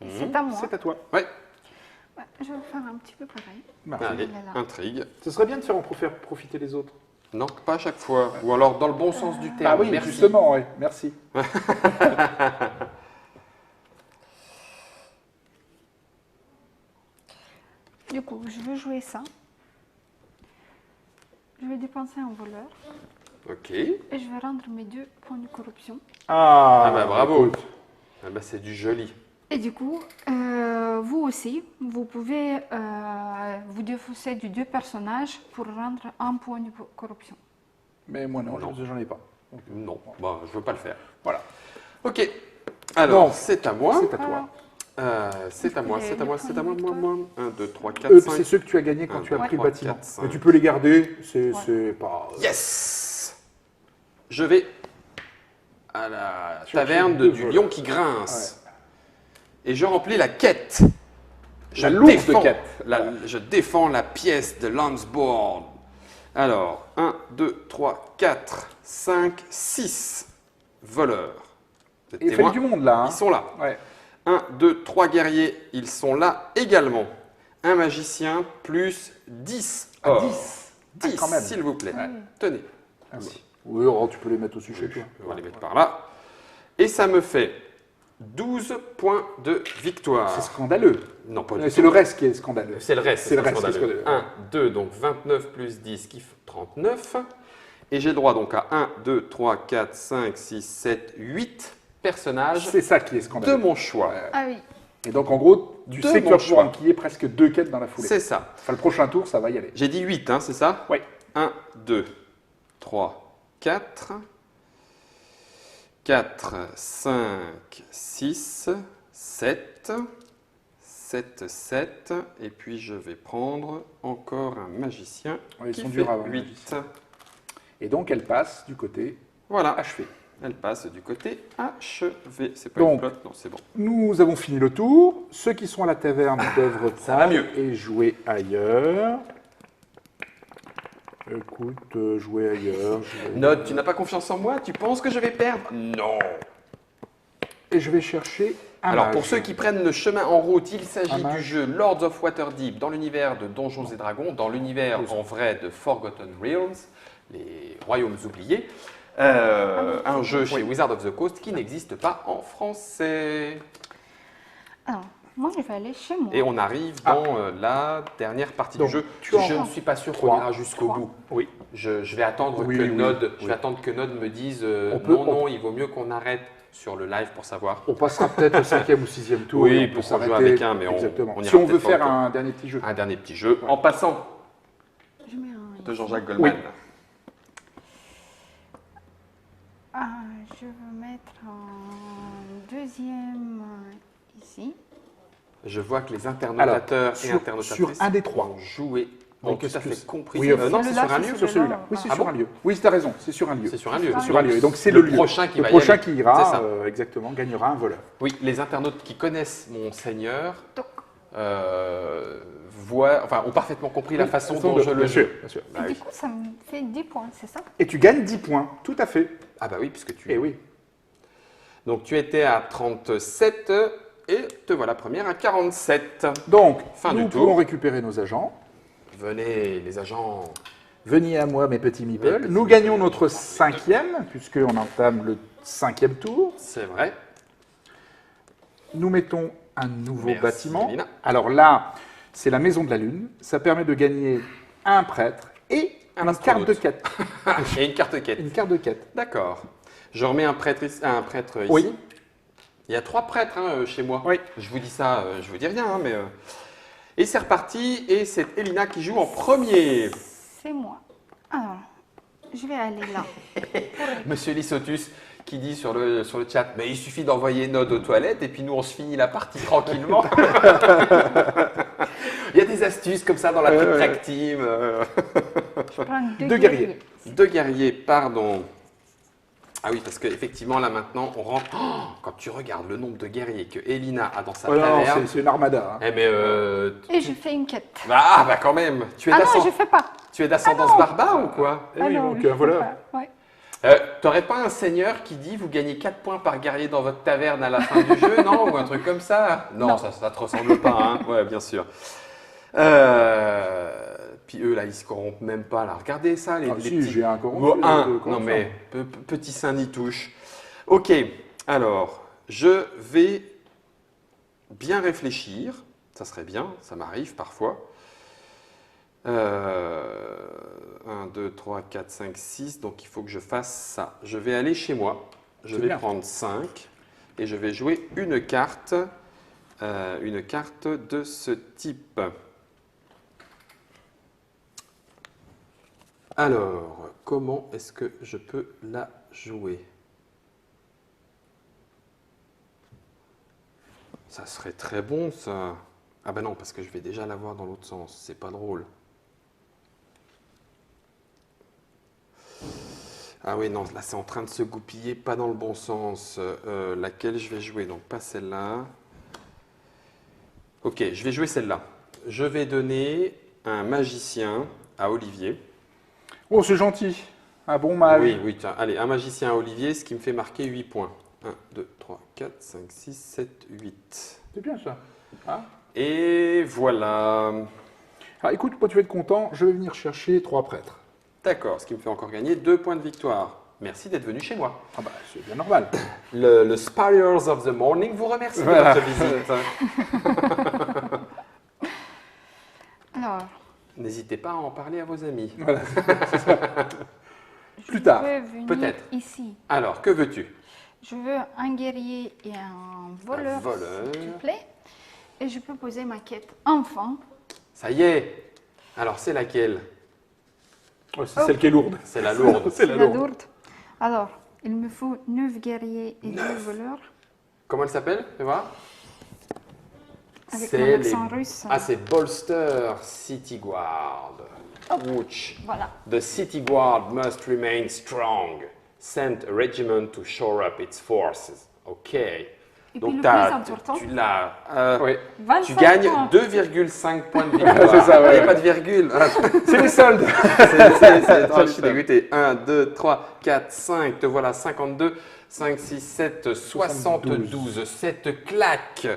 C'est à moi. c'est à toi. Ouais. Ouais, je vais faire un petit peu pareil. Merci. Allez, Voilà. intrigue. Ce serait bien de faire profiter les autres. Non, pas à chaque fois. Ou alors dans le bon sens du terme. Ah oui, Merci. justement, oui. Merci. Du coup, je vais jouer ça. Je vais dépenser un voleur Ok. et je vais rendre mes 2 points de corruption. Ah bah bravo. écoute. Ah bah c'est du joli. Et du coup, vous aussi, vous pouvez vous défausser de 2 personnages pour rendre 1 point de corruption. Mais moi non, Non. j'en ai pas. Donc, Non, bah je veux pas le faire. voilà. Ok. Alors, Non. c'est à moi. C'est à toi. C'est à moi, Les- c'est à moi, les c'est à moi, points de moi. 1, 2, 3, 4, 5. C'est ceux que tu as gagnés quand Un, tu as deux, pris le trois, bâtiment. quatre, cinq. Mais tu peux les garder, c'est Ouais. pas... Yes. Je vais à la Chercher taverne 2 du voleurs. lion qui grince. Et je remplis la quête. Je La lourde défends quête. je défends la pièce de Landsborn. Alors, 1, 2, 3, 4, 5, 6 voleurs. Vous êtes Et il fait témoins? du monde là. Hein. Ils sont là. Ouais. 1, 2, 3 guerriers, ils sont là également. Un magicien plus 10 Ah, or. 10. 10, quand même. s'il vous plaît. Ouais. Tenez, Merci. Oui, oh, tu peux les mettre aussi chez toi. on va les mettre par là. Et ça me fait 12 points de victoire. C'est scandaleux. Non, pas du C'est tout. le reste qui est scandaleux. C'est le reste. C'est le reste qui est scandaleux. scandaleux. 1, 2, donc 29 plus 10 qui fait 39. Et j'ai le droit donc à 1, 2, 3, 4, 5, 6, 7, 8 personnages C'est ça qui est de scandaleux. mon choix. Ah oui. Et donc en gros, tu De sais que tu mon vas pouvoir choix. enquiller presque 2 quêtes dans la foulée. C'est ça. Enfin, le prochain tour, ça va y aller. J'ai dit 8, hein, c'est ça? Oui. 1, 2, 3, 4, 4, 5, 6, 7, 7, 7, et puis je vais prendre encore un magicien Ouais, ils qui sont fait durs à avoir, les 8. magiciens. Et donc elle passe du côté Voilà, achevé. elle passe du côté achevé. C'est pas Donc, une flotte, non, c'est bon. Nous avons fini le tour. Ceux qui sont à la taverne peuvent reprendre ça va mieux. et jouer ailleurs. Écoute, jouer ailleurs. Nod, tu n'as pas confiance en moi? Tu penses que je vais perdre? Non. Et je vais chercher un Alors, mage. pour ceux qui prennent le chemin en route, il Un s'agit mage. du jeu Lords of Waterdeep dans l'univers de Donjons et Dragons, dans l'univers en vrai de Forgotten Realms, les royaumes oubliés. Un jeu chez Wizard of the Coast qui n'existe pas en français. Alors, moi, je vais aller chez moi. Et on arrive dans la dernière partie Donc, du jeu. tu en Je ne as suis pas sûr qu'on 3. ira jusqu'au 3. bout. Oui. Je vais attendre Oui, que oui, Nod, je oui. vais attendre que Nod me dise peut- il vaut mieux qu'on arrête sur le live pour savoir. On passera peut-être au 5e ou 6e tour. Oui, et on peut pour qu'on joue s'arrêter. avec un, mais on- Exactement. on ira si on peut-être veut pas faire encore. un dernier petit jeu. Un dernier petit jeu en passant Je mets un de ici. Jean-Jacques Goldman. je vais mettre un deuxième ici. Je vois que les internautateurs et internautatrices sur un des trois. ont joué. Donc, Donc, tout qu'est-ce à que fait c'est? compris. Oui, Non, c'est celui-là, sur un c'est lieu. Sur celui-là. Oui, c'est Ah sur bon un lieu. Oui, tu as raison, c'est sur un lieu. C'est sur un lieu. C'est sur un lieu. Et donc, c'est le lieu. Prochain qui le va y prochain aller. qui C'est ira, ça. exactement, gagnera un voleur. Oui, les internautes qui connaissent mon Seigneur Donc, ont parfaitement compris la façon dont je le bien joue. sûr, bien sûr. Bah et oui. du coup, ça me fait 10 points, c'est ça? Et tu gagnes 10 points, tout à fait. Ah bah oui, puisque tu... Et oui. Donc tu étais à 37 et te voilà première à 47. Donc, Fin nous du tour. pouvons récupérer nos agents. Venez les agents. Venez à moi, mes petits Mes meeples. petits Nous meeples. gagnons notre 5e, puisqu'on entame le 5e tour. C'est vrai. Nous mettons un nouveau Merci, bâtiment. Elina. Alors là, c'est la maison de la Lune. Ça permet de gagner un prêtre et Un une carte de astronaute. quête. Et une carte quête. Une carte de quête. D'accord. Je remets un prêtre ici. Oui. Il y a 3 prêtres chez moi. Oui. Je vous dis ça, je vous dis rien, mais... Et c'est reparti, et c'est Elina qui joue en premier. C'est moi. Alors, je vais aller là. Monsieur Lissotus qui dit sur le chat, mais il suffit d'envoyer Node aux toilettes et puis nous on se finit la partie tranquillement. Il y a des astuces comme ça dans la petite track team. Je prends Deux guerriers. 2 guerriers, pardon. Ah oui, parce qu'effectivement là maintenant on rentre. Oh, quand tu regardes le nombre de guerriers que Elina a dans sa Oh non, taverne. c'est une armada. hein. Eh mais Et je fais une quête. bah quand même. Tu es Ah non, d'ascendance je fais pas. d'ascendance barbare ou quoi? Eh oui, non, donc je fais voilà. pas. Ouais. T'aurais pas un seigneur qui dit vous gagnez 4 points par guerrier dans votre taverne à la fin du jeu, non? Ou un truc comme ça? Non, Non. ça te ressemble pas, hein? Ouais, bien sûr. Puis eux, là, ils se corrompent même pas, là. Regardez ça, les, Ah, les si, petits... j'ai un corrompu. Oh, un. corrompu. Non, mais petit saint n'y touche. Ok, alors, je vais bien réfléchir. Ça serait bien, ça m'arrive parfois. 1, 2, 3, 4, 5, 6. Donc, il faut que je fasse ça. Je vais aller chez moi. Je C'est vais bien. prendre 5 et je vais jouer une carte de ce type. Alors, comment est-ce que je peux la jouer? Ça serait très bon, ça. Ah ben non, parce que je vais déjà l'avoir dans l'autre sens. C'est pas drôle. Ah oui, non, là c'est en train de se goupiller, pas dans le bon sens. Laquelle je vais jouer? Donc pas celle-là. Ok, je vais jouer celle-là. Je vais donner un magicien à Olivier. Oh, c'est gentil. Un bon mage. Oui, oui, tiens, allez, un magicien à Olivier, ce qui me fait marquer 8 points. 1, 2, 3, 4, 5, 6, 7, 8. C'est bien ça. Ah. Et voilà. Ah, écoute, moi tu vas être content, je vais venir chercher 3 prêtres. D'accord, ce qui me fait encore gagner 2 points de victoire. Merci d'être venu chez moi. Ah bah, c'est bien normal. Le Spires of the Morning vous remercie Voilà. de votre visite. Alors, N'hésitez pas à en parler à vos amis. Voilà. je Plus tard, vais venir peut-être. ici. Alors, que veux-tu? Je veux un guerrier et un voleur, Un voleur. s'il te plaît. Et je peux poser ma quête enfin. Ça y est. Alors, c'est laquelle? Ouais, c'est celle qui est lourde. C'est la lourde. C'est la lourde. lourde. Alors, il me faut 9 guerriers et 2 voleurs. Comment elle s'appelle? Fais voir. Avec C'est mon accent russe. Ah, c'est Bolster City Guard. Ouch. Voilà. The City Guard must remain strong. Send a regiment to shore up its forces. Ok. Et Donc, puis le plus important, tu l'as. Oui. 25 Tu gagnes points. 2,5 points de victoire. C'est ça, ouais. Il n'y a pas de virgule. Ah, C'est les soldes. je suis dégoûté. 1, 2, 3, 4, 5. Te voilà 52. 5, 6, 7, 72. Cette claque.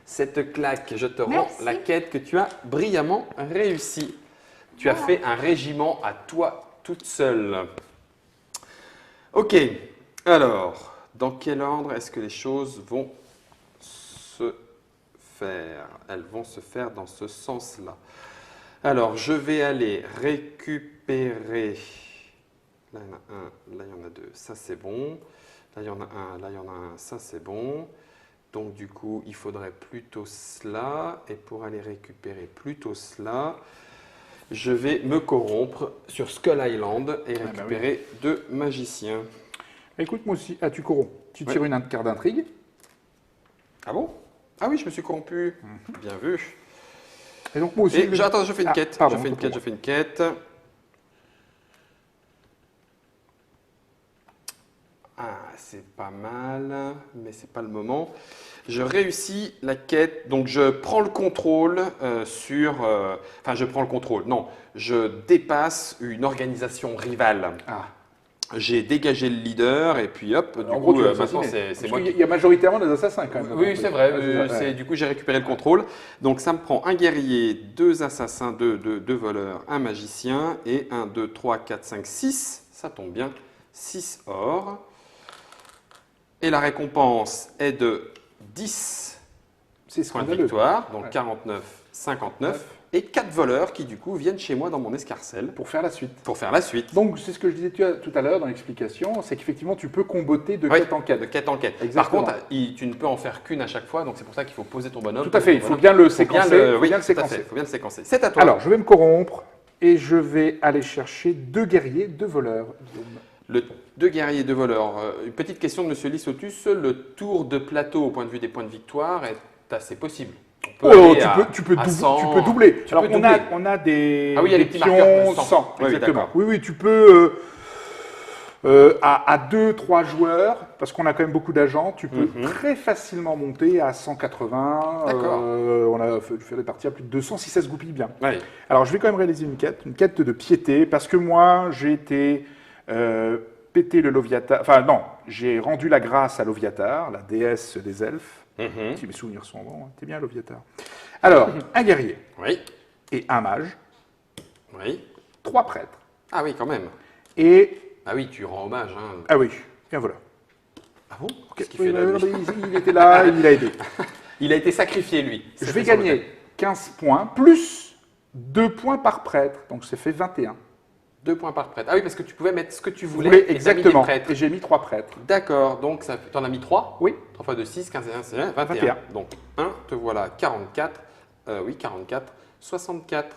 Je te rends Merci. la quête que tu as brillamment réussi. Tu as fait un régiment à toi toute seule. Ok. Alors, dans quel ordre est-ce que les choses vont se faire? Elles vont se faire dans ce sens-là. Alors, je vais aller récupérer. Là, il y en a un, là, il y en a deux. Ça, c'est bon. Là, il y en a un, là, il y en a un. Ça, c'est bon. Donc, du coup, il faudrait plutôt cela. Et pour aller récupérer plutôt cela, je vais me corrompre sur Skull Island et récupérer deux magiciens. Écoute, moi aussi. Ah, tu corromps. Tu tires une carte d'intrigue. Ah bon? Ah oui, je me suis corrompu. Bien vu. Et donc moi aussi. Et attends, je fais une quête. Pardon, je fais une quête. Ah, c'est pas mal, mais c'est pas le moment. Je réussis la quête, donc je prends le contrôle enfin, je prends le contrôle. Non, je dépasse une organisation rivale. Ah. J'ai dégagé le leader et puis hop, du En coup, gros, tu vas maintenant assassiner. c'est moi Il y a majoritairement des assassins quand même. Oui, c'est vrai. Ouais, c'est ça, Du coup, j'ai récupéré le contrôle. Donc, ça me prend un guerrier, 2 assassins, 2 voleurs, un magicien et 1, 2, 3, 4, 5, 6. Ça tombe bien. 6 or. Et la récompense est de 10 C'est points de scandaleux. victoire. Donc, Ouais. 49, 59. Et 4 voleurs qui, du coup, viennent chez moi dans mon escarcelle Pour faire la suite. pour faire la suite. Donc, c'est ce que je disais tout à l'heure dans l'explication, c'est qu'effectivement, tu peux comboter de Oui, quête en quête. de quête en quête. Par Exactement. contre, tu ne peux en faire qu'une à chaque fois. Donc, c'est pour ça qu'il faut poser ton bonhomme. Tout à fait, poser il ton faut bonhomme. bien le Faut bien séquencer. oui, bien le tout à séquencer. fait, faut bien le séquencer. C'est à toi. Alors, je vais me corrompre et je vais aller chercher 2 guerriers, 2 voleurs. Le 2 guerriers, 2 voleurs. Une petite question de M. Lissotus. Le tour de plateau au point de vue des points de victoire est assez possible. On peut aller tu peux à 100, tu peux doubler. tu Alors, peux doubler. on a des, Ah oui, il y a des les petits marqueurs de pions 100. 100. Oui, Exactement. d'accord. Oui, tu peux, à 2-3 joueurs, parce qu'on a quand même beaucoup d'agents, tu peux très facilement monter à 180. D'accord. On a fait des parties à plus de 200 si ça se goupille bien. Ouais. Alors, je vais quand même réaliser une quête de piété, parce que moi, j'ai été péter le Loviatar. Enfin, non, j'ai rendu la grâce à Loviatar, la déesse des elfes. Si mes souvenirs sont bons, hein. T'es bien Loviatar. Alors, un guerrier Oui. et un mage, Oui. 3 prêtres. Ah oui, quand même. Et. Ah oui, tu rends hommage. Hein. Ah oui, bien voilà. Ah bon? Qu'est-ce qu'il Oui, fait là, lui il était là, il a aidé. Il a été sacrifié, lui. Je C'était vais sur le gagner thème. 15 points, plus 2 points par prêtre. Donc, ça fait 21. 2 points par prêtre. Ah oui, parce que tu pouvais mettre ce que tu Vous voulais. voulez et t'as mis des exactement. prêtres. Et j'ai mis 3 prêtres. D'accord, donc tu en as mis 3. Oui. 3 fois 2, 6, 15 et 1, c'est 21. 21. Donc 1, te voilà 44. Oui, 44. 64.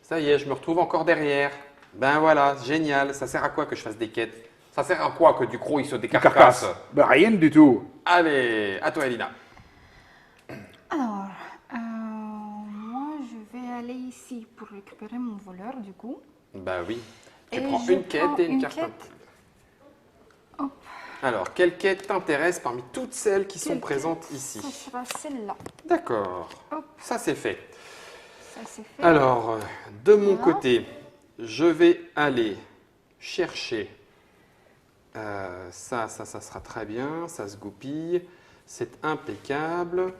Ça y est, je me retrouve encore derrière. Ben voilà, génial. Ça sert à quoi que je fasse des quêtes? Ça sert à quoi que du croc il se décarcasse? Ben, rien du tout. Allez, à toi Elina. Alors, moi, je vais aller ici pour récupérer mon voleur, du coup. Bah oui. Tu Et prends je une quête prends et une une carte. quête. Hop. Alors, quelle quête t'intéresse parmi toutes celles qui sont Quelle présentes quête? ici? Ça sera celle-là. D'accord. Hop. Ça c'est fait. Ça, c'est fait. Alors, de mon Voilà. côté, je vais aller chercher. Ça sera très bien. Ça se goupille. C'est impeccable.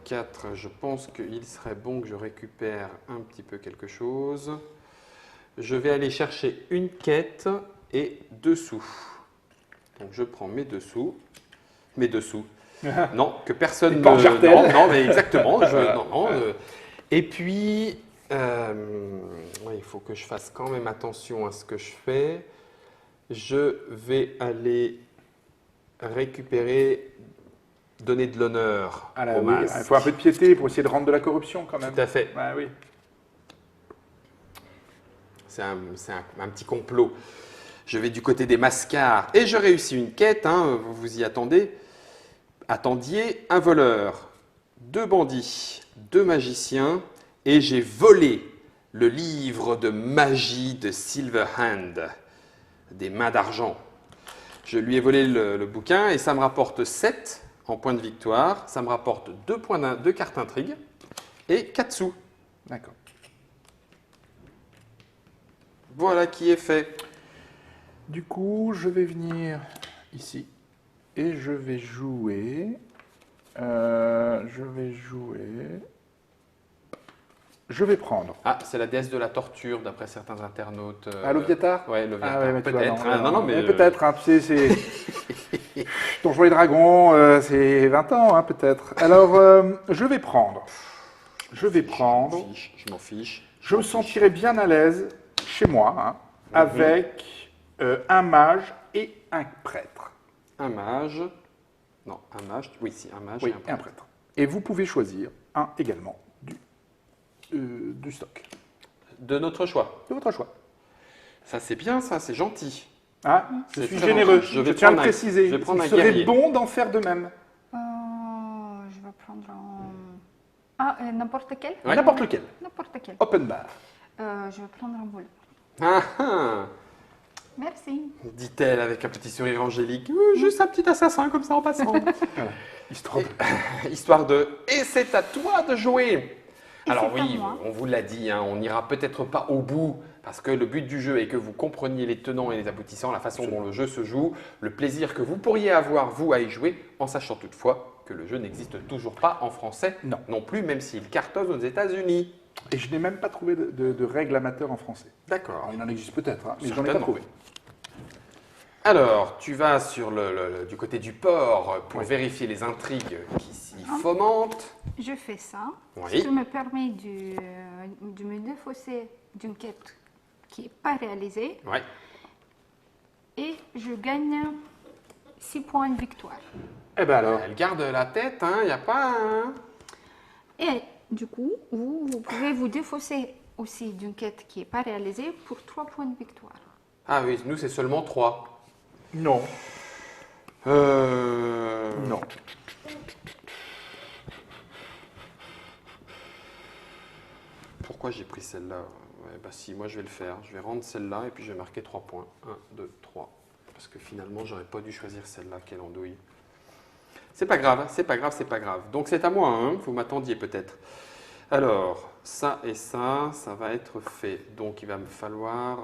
4, je pense qu'il serait bon que je récupère un petit peu quelque chose. Je vais aller chercher une quête et 2 sous. Donc, je prends mes 2 sous. Mes 2 sous. Non, que personne Une porte jartelle. Non, mais exactement. Et puis, ouais, il faut que je fasse quand même attention à ce que je fais. Je vais aller récupérer, donner de l'honneur Ah là, au oui, masque. il faut un peu de piété pour essayer de rendre de la corruption quand même. Tout à fait. Ouais, oui. C'est un petit complot. Je vais du côté des mascars et je réussis une quête, hein, vous vous y attendez. Attendiez, un voleur, 2 bandits, 2 magiciens et j'ai volé le livre de magie de Silverhand, des mains d'argent. Je lui ai volé le bouquin et ça me rapporte 7 en points de victoire. Ça me rapporte 2 cartes intrigue et 4 sous. D'accord. Voilà qui est fait. Du coup, je vais venir ici et je vais jouer. Je vais prendre. Ah, c'est la déesse de la torture, d'après certains internautes. Ah, Loviatar. Ouais, Loviatar. Ah ouais, mais tu vois, peut-être. non, Ah, non, mais peut-être. Hein, tu sais, c'est Donjons et Dragons, c'est 20 ans, hein, peut-être. Alors, je vais prendre. Je Je m'en fiche. Je me sentirai bien à l'aise chez moi, hein, avec un mage et un prêtre. Un mage. Non, un mage. Oui, si, un mage Oui, et un prêtre. prêtre. Et vous pouvez choisir un également du stock. De notre choix. De votre choix. Ça, c'est bien, ça, c'est gentil. Ah, je C'est suis très généreux, gentil. je vais tiens à le prendre un- préciser. je vais prendre Il un serait guerrier. bon d'en faire de même. Je vais prendre un... Ah, n'importe quel? Ouais. N'importe lequel. N'importe quel. Open bar. Je vais prendre un voleur. Ah, ah, Merci. dit-elle avec un petit sourire angélique. Juste un petit assassin comme ça en passant. Histoire de... Histoire de... Et c'est à toi de jouer. Et Alors c'est à oui, moi. on vous l'a dit, hein, on n'ira peut-être pas au bout parce que le but du jeu est que vous compreniez les tenants et les aboutissants, la façon dont le jeu se joue, le plaisir que vous pourriez avoir, vous, à y jouer, en sachant toutefois que le jeu n'existe toujours pas en français Non. plus, même s'il cartonne aux États-Unis. Et je n'ai même pas trouvé de règles amateurs en français. D'accord. Alors, il en existe peut-être, hein, mais j'en ai pas Certainement. trouvé. Alors, tu vas sur du côté du port pour Oui. vérifier les intrigues qui s'y fomentent. Je fais ça. Oui. Ce qui me permet de me défausser d'une quête qui n'est pas réalisée. Ouais. Et je gagne 6 points de victoire. Eh ben alors, Elle garde la tête, hein, il n'y a pas... hein. Et du coup, vous pouvez vous défausser aussi d'une quête qui n'est pas réalisée pour 3 points de victoire. Ah oui, nous c'est seulement 3. non. Non. Pourquoi j'ai pris celle-là? Ouais, bah si, moi je vais le faire. Je vais rendre celle-là et puis je vais marquer 3 points. 1, 2, 3. Parce que finalement, j'aurais pas dû choisir celle-là, quelle andouille. C'est pas grave, c'est pas grave, c'est pas grave. Donc c'est à moi, hein, vous m'attendiez peut-être. Alors, ça et ça va être fait. Donc il va me falloir...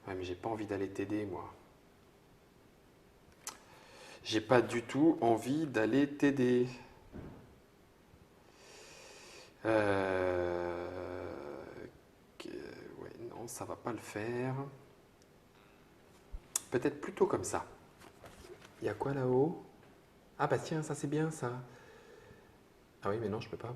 Ouais, mais j'ai pas envie d'aller t'aider, moi. J'ai pas du tout envie d'aller t'aider. Ouais, non, ça va pas le faire. Peut-être plutôt comme ça. Il y a quoi là-haut? Ah bah tiens, ça c'est bien ça. Ah oui, mais non, je peux pas.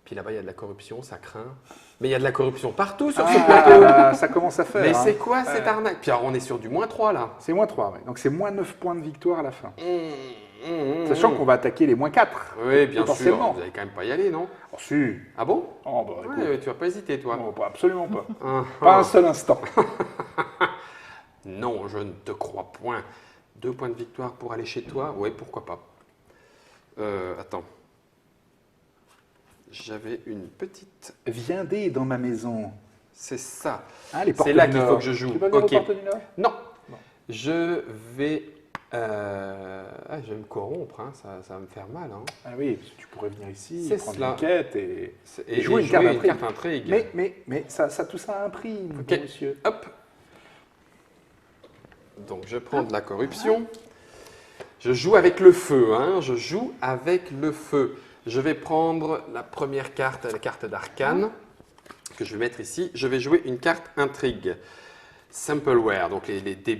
Puis là-bas, il y a de la corruption, ça craint. Mais il y a de la corruption partout sur ce plateau. Ça commence à faire. Mais hein. c'est quoi cette arnaque? Puis alors, on est sur du -3 là. C'est -3, ouais. Donc c'est -9 points de victoire à la fin. Mmh. Sachant qu'on va attaquer les -4. Oui, bien sûr. potentiellement. Vous n'allez quand même pas y aller, non? Oh, si. Ah bon? Oh, bah, écoute. Ouais, tu vas pas hésiter, toi. Non, absolument pas. Ah, Pas ah. un seul instant. Non, je ne te crois point. 2 points de victoire pour aller chez toi? Ouais, pourquoi pas. Attends. J'avais une petite... Viendez dans ma maison. C'est ça. Ah, les portes C'est là du qu'il Nord. faut que je joue. Tu vas venir Ok. aux portes du Nord? Non. Non. Je vais... je vais me corrompre, hein. Ça va me faire mal. Hein. Ah oui, parce que tu pourrais venir ici, C'est prendre cela. une quête et Et jouer une carte intrigue. carte intrigue. Mais ça, tout ça a un prix, Ok. monsieur. Hop. Donc je prends de la corruption. Je joue avec le feu, hein. Je joue avec le feu. Je vais prendre la première carte, la carte d'arcane, que je vais mettre ici. Je vais jouer une carte intrigue. Sampleware, donc des petits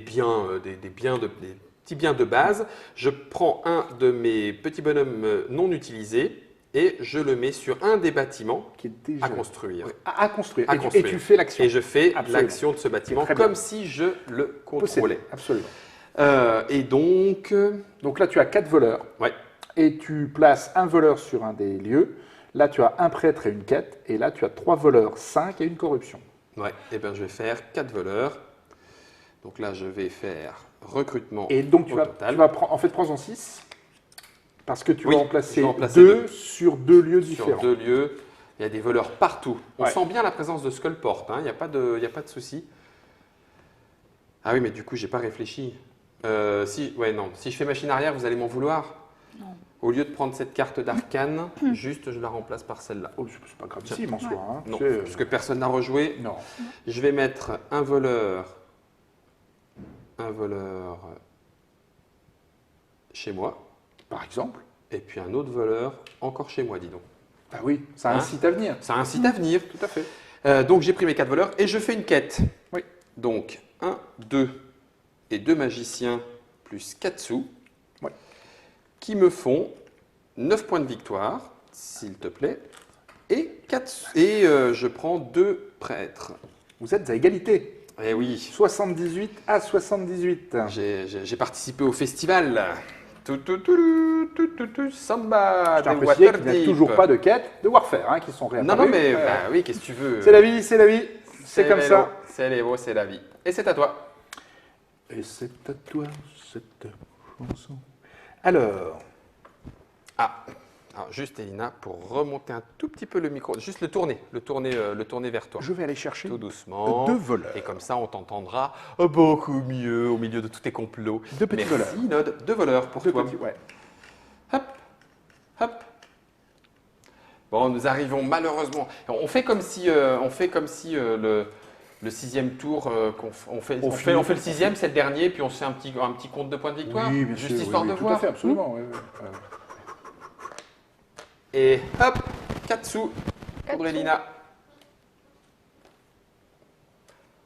biens de base. Je prends un de mes petits bonhommes non utilisés et je le mets sur un des bâtiments Qui est déjà... à construire. Ouais, à construire. À Et construire. tu fais l'action. Et je fais Absolument. l'action de ce bâtiment Très bien. comme si je le Posséder. contrôlais. Absolument. Et donc, Donc là, tu as 4 voleurs. ouais, Et tu places un voleur sur un des lieux. Là, tu as un prêtre et une quête. Et là, tu as 3 voleurs, 5 et une corruption. ouais, et ben je vais faire 4 voleurs. Donc là, je vais faire recrutement Et donc, tu au vas total. prendre, en fait, prends-en 6. Parce que tu Oui, vas je remplacer vais remplacer 2 deux. sur 2 lieux Sur différents. 2 lieux. Il y a des voleurs partout. On Ouais. sent bien la présence de Skullport, hein, il n'y a pas de souci. Ah oui, mais du coup, j'ai pas réfléchi. Si je fais machine arrière, vous allez m'en vouloir. Non. Au lieu de prendre cette carte d'arcane, juste je la remplace par celle-là. Oh, c'est pas gravissime en soi. Hein. Non, C'est, parce que personne n'a rejoué. Non. Je vais mettre un voleur chez moi, Par exemple. et puis un autre voleur encore chez moi, dis donc. Ah oui, ça Hein incite à venir. Ça incite à venir. Tout à fait. Donc j'ai pris mes 4 voleurs et je fais une quête. Oui. Donc 1, 2 et 2 magiciens plus 4 sous, Ouais. qui me font 9 points de victoire, s'il te plaît, et je prends 2 prêtres. Vous êtes à égalité. Eh oui, 78 à 78. j'ai participé au festival. Samba Je tiens à des préciser qu'il n'y a Waterdeep. toujours pas de quête de Warfare hein, qui sont Non, réapparus. non, mais bah oui, qu'est-ce que tu veux? C'est la vie, c'est la vie. C'est comme les ça. lots, c'est les veaux, c'est la vie. Et c'est à toi. Et c'est à toi, cette chanson. Alors, Alors, juste Elina, pour remonter un tout petit peu le micro, juste le tourner vers toi. je vais aller chercher Tout doucement. 2 voleurs. Et comme ça, on t'entendra beaucoup mieux au milieu de tous tes complots. 2 petits voleurs. Merci, Nod. 2 voleurs pour 2 toi. petits, ouais. Hop, hop. Bon, nous arrivons malheureusement. On fait comme si, le 6e tour, on fait le 6e, c'est le dernier, puis on se fait un petit compte de points de victoire. Oui, bien juste sûr, histoire oui, de tout voir. à fait, absolument. Oui, oui. Et hop, 4 sous Quatre pour sous. Elina.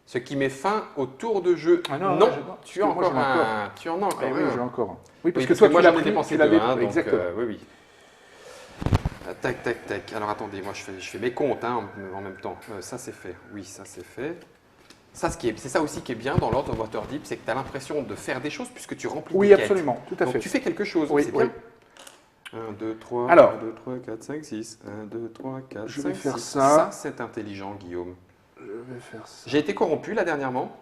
Ce qui met fin au tour de jeu. Ah non, non, j'ai pas. tu as Parce que moi, encore j'en ai un. Tu en as encore Ah oui, un. j'ai encore un. Oui, parce Oui, que toi, moi tu l'as j'en ai pris, dépensé tu 2, l'avais. hein, donc, Exactement. oui. Tac, tac, tac. Alors attendez, moi je fais mes comptes hein, en même temps. Ça c'est fait. Oui, ça c'est fait. C'est ça aussi qui est bien dans l'ordre de Waterdeep, c'est que tu as l'impression de faire des choses puisque tu remplis Oui, des quêtes. absolument, tout à Donc fait. tu fais quelque chose, Oui, c'est oui. bien. 1, 2, 3, Alors. 1, 2, 3, 4, 5, 6. 1, 2, 3, 4, Je 5, vais faire 6. ça. Ça, c'est intelligent, Guillaume. Je vais faire ça. J'ai été corrompu là dernièrement.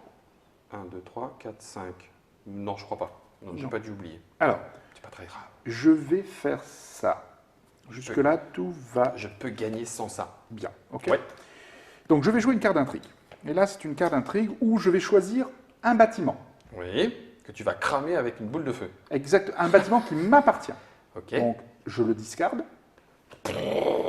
1, 2, 3, 4, 5. Non, je crois pas. Non, j'ai Non. pas dû oublier. Alors, C'est pas très grave. je vais faire ça. Jusque-là, tout va Je peux gagner sans ça. bien. Ok. Ouais. Donc, je vais jouer une carte d'intrigue. Et là, c'est une carte d'intrigue où je vais choisir un bâtiment. Oui, que tu vas cramer avec une boule de feu. Exact, un bâtiment qui m'appartient. Ok. Donc, je le discarde.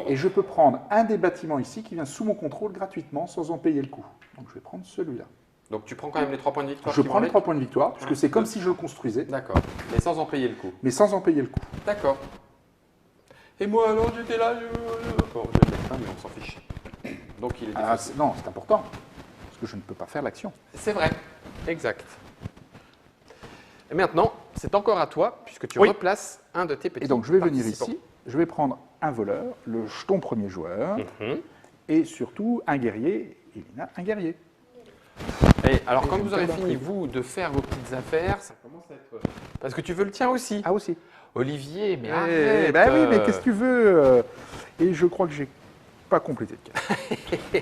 Et je peux prendre un des bâtiments ici qui vient sous mon contrôle gratuitement sans en payer le coût. Donc, je vais prendre celui-là. Donc tu prends quand même les 3 points de victoire. Je qui vont prends les avec 3 points de victoire, puisque Un, c'est comme deux. si je le construisais, D'accord. Mais sans en payer le coup. mais sans en payer le coût. D'accord. Et moi alors j'étais là, Bon, je vais le mettre là, mais on s'en fiche. Donc il est Ah, défaussé. non, c'est important, parce que je ne peux pas faire l'action. C'est vrai. Exact. Et maintenant, c'est encore à toi, puisque tu Oui. replaces un de tes petits Et donc, je vais venir participants. ici, je vais prendre un voleur, ton premier joueur, Mhm. et surtout un guerrier, Elina, un guerrier. Et alors, Et quand je vous me aurez perds fini, d'intrigue. vous, de faire vos petites affaires, ça commence à être... Parce que tu veux le tien aussi. Ah, aussi. Olivier, mais Eh arrête. ben oui, mais qu'est-ce que tu veux Et je crois que j'ai pas complété le cas.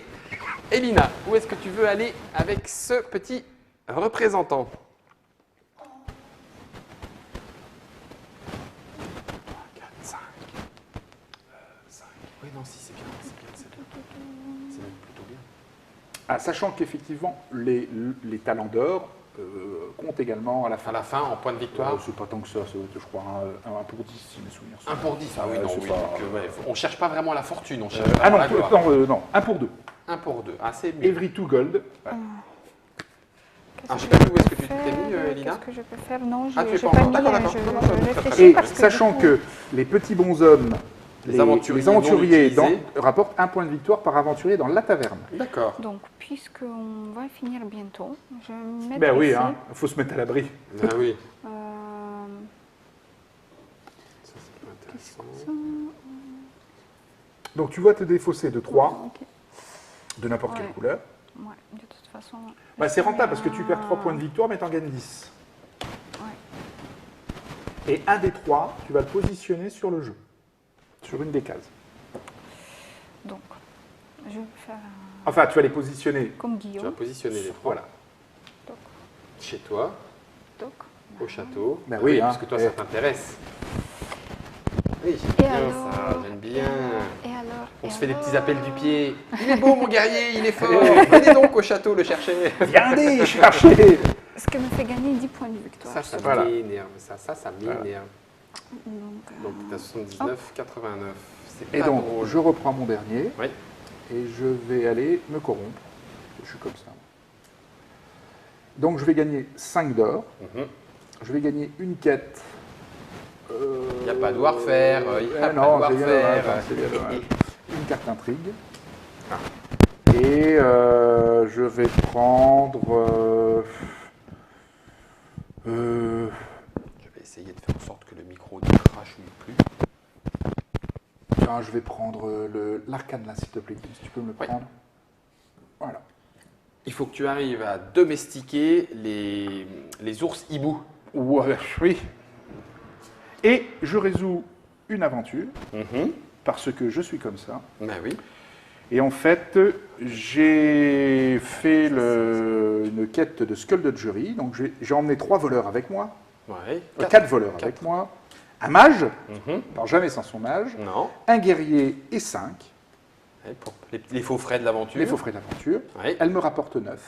Elina, où est-ce que tu veux aller avec ce petit représentant? 4, 5. 5. Oui, non, si, c'est bien, c'est bien, c'est bien. C'est même plutôt bien. Ah, sachant qu'effectivement, les talents d'or comptent également à la fin. À la fin, en point de victoire, C'est pas tant que ça, c'est, je crois, un pour 10, si mes souvenirs sont 1 pour 10. Ah oui, non, c'est oui. pas- Donc, ouais, on cherche pas vraiment la fortune, on cherche Ah vraiment non, la gloire. non, 1 pour 2. 1 pour 2. Ah, c'est mieux. Every 2 gold. Ouais. Ah, je sais pas où est-ce que tu t'es mis, Elina. Qu'est-ce que je peux faire? Non, Ah, tu je es n'ai pas pas encore. mis. D'accord, d'accord. Je Non, non, ça va, très, très réfléchis Et parce que sachant du coup, que les petits bonshommes, Les aventuriers non aventuriers utilisés. rapportent 1 point de victoire par aventurier dans la taverne. D'accord. Donc, puisqu'on va finir bientôt, je vais me mettre Ben oui, ici. il faut se mettre à l'abri. Ah oui. Euh, Ça, c'est pas intéressant. ça, Donc tu vas te défausser de 3, ok. de n'importe quelle Ouais. couleur. Ouais, de toute façon. Bah, c'est rentable parce que tu perds 3 points de victoire, mais tu en gagnes 10. Ouais. Et un des 3, tu vas le positionner sur le jeu, sur une des cases. Donc, je vais faire Enfin, tu vas les positionner. comme Tu vas Guillaume. positionner les 3 Voilà. Donc, chez toi, donc, au château. Ben Ah oui, hein. parce que toi, Eh. ça t'intéresse. Oui, j'aime Et bien alors, ça, j'aime bien. Et alors On et se fait des alors petits appels du pied. Il est beau, mon guerrier, il est fort. Venez donc au château le chercher. Viens chercher. Ce qui me fait gagner 10 points de victoire. Ça Voilà. m'énerve. Ça m'énerve. Donc, Donc, tu as 79, 89. C'est Et pas donc, drôle. je reprends mon dernier. Oui. Et je vais aller me corrompre. Je suis comme ça. Donc, je vais gagner 5 d'or. Mhm. Je vais gagner une quête. Il n'y a pas de warfare, il n'y a pas de non, c'est bien dommage, warfare. c'est bien dommage. Une carte d'intrigue. Ah. Et je vais prendre. Je vais essayer de faire en sorte que le micro ne crache plus. tiens, je vais prendre l'arcane là, s'il te plaît, si tu peux me le Oui. prendre. Voilà. Il faut que tu arrives à domestiquer les ours hiboux. Ouais, oui. Et je résous une aventure, Mhm. parce que je suis comme ça. Ben oui. Et en fait, j'ai fait une quête de skullduggery. Donc j'ai emmené 3 voleurs avec moi, Ouais. 4 voleurs avec moi, un mage, Mhm. on part jamais sans son mage, Non. un guerrier et 5, Ouais, pour les faux frais de l'aventure. les faux frais d'aventure. Ouais. Elle me rapporte 9.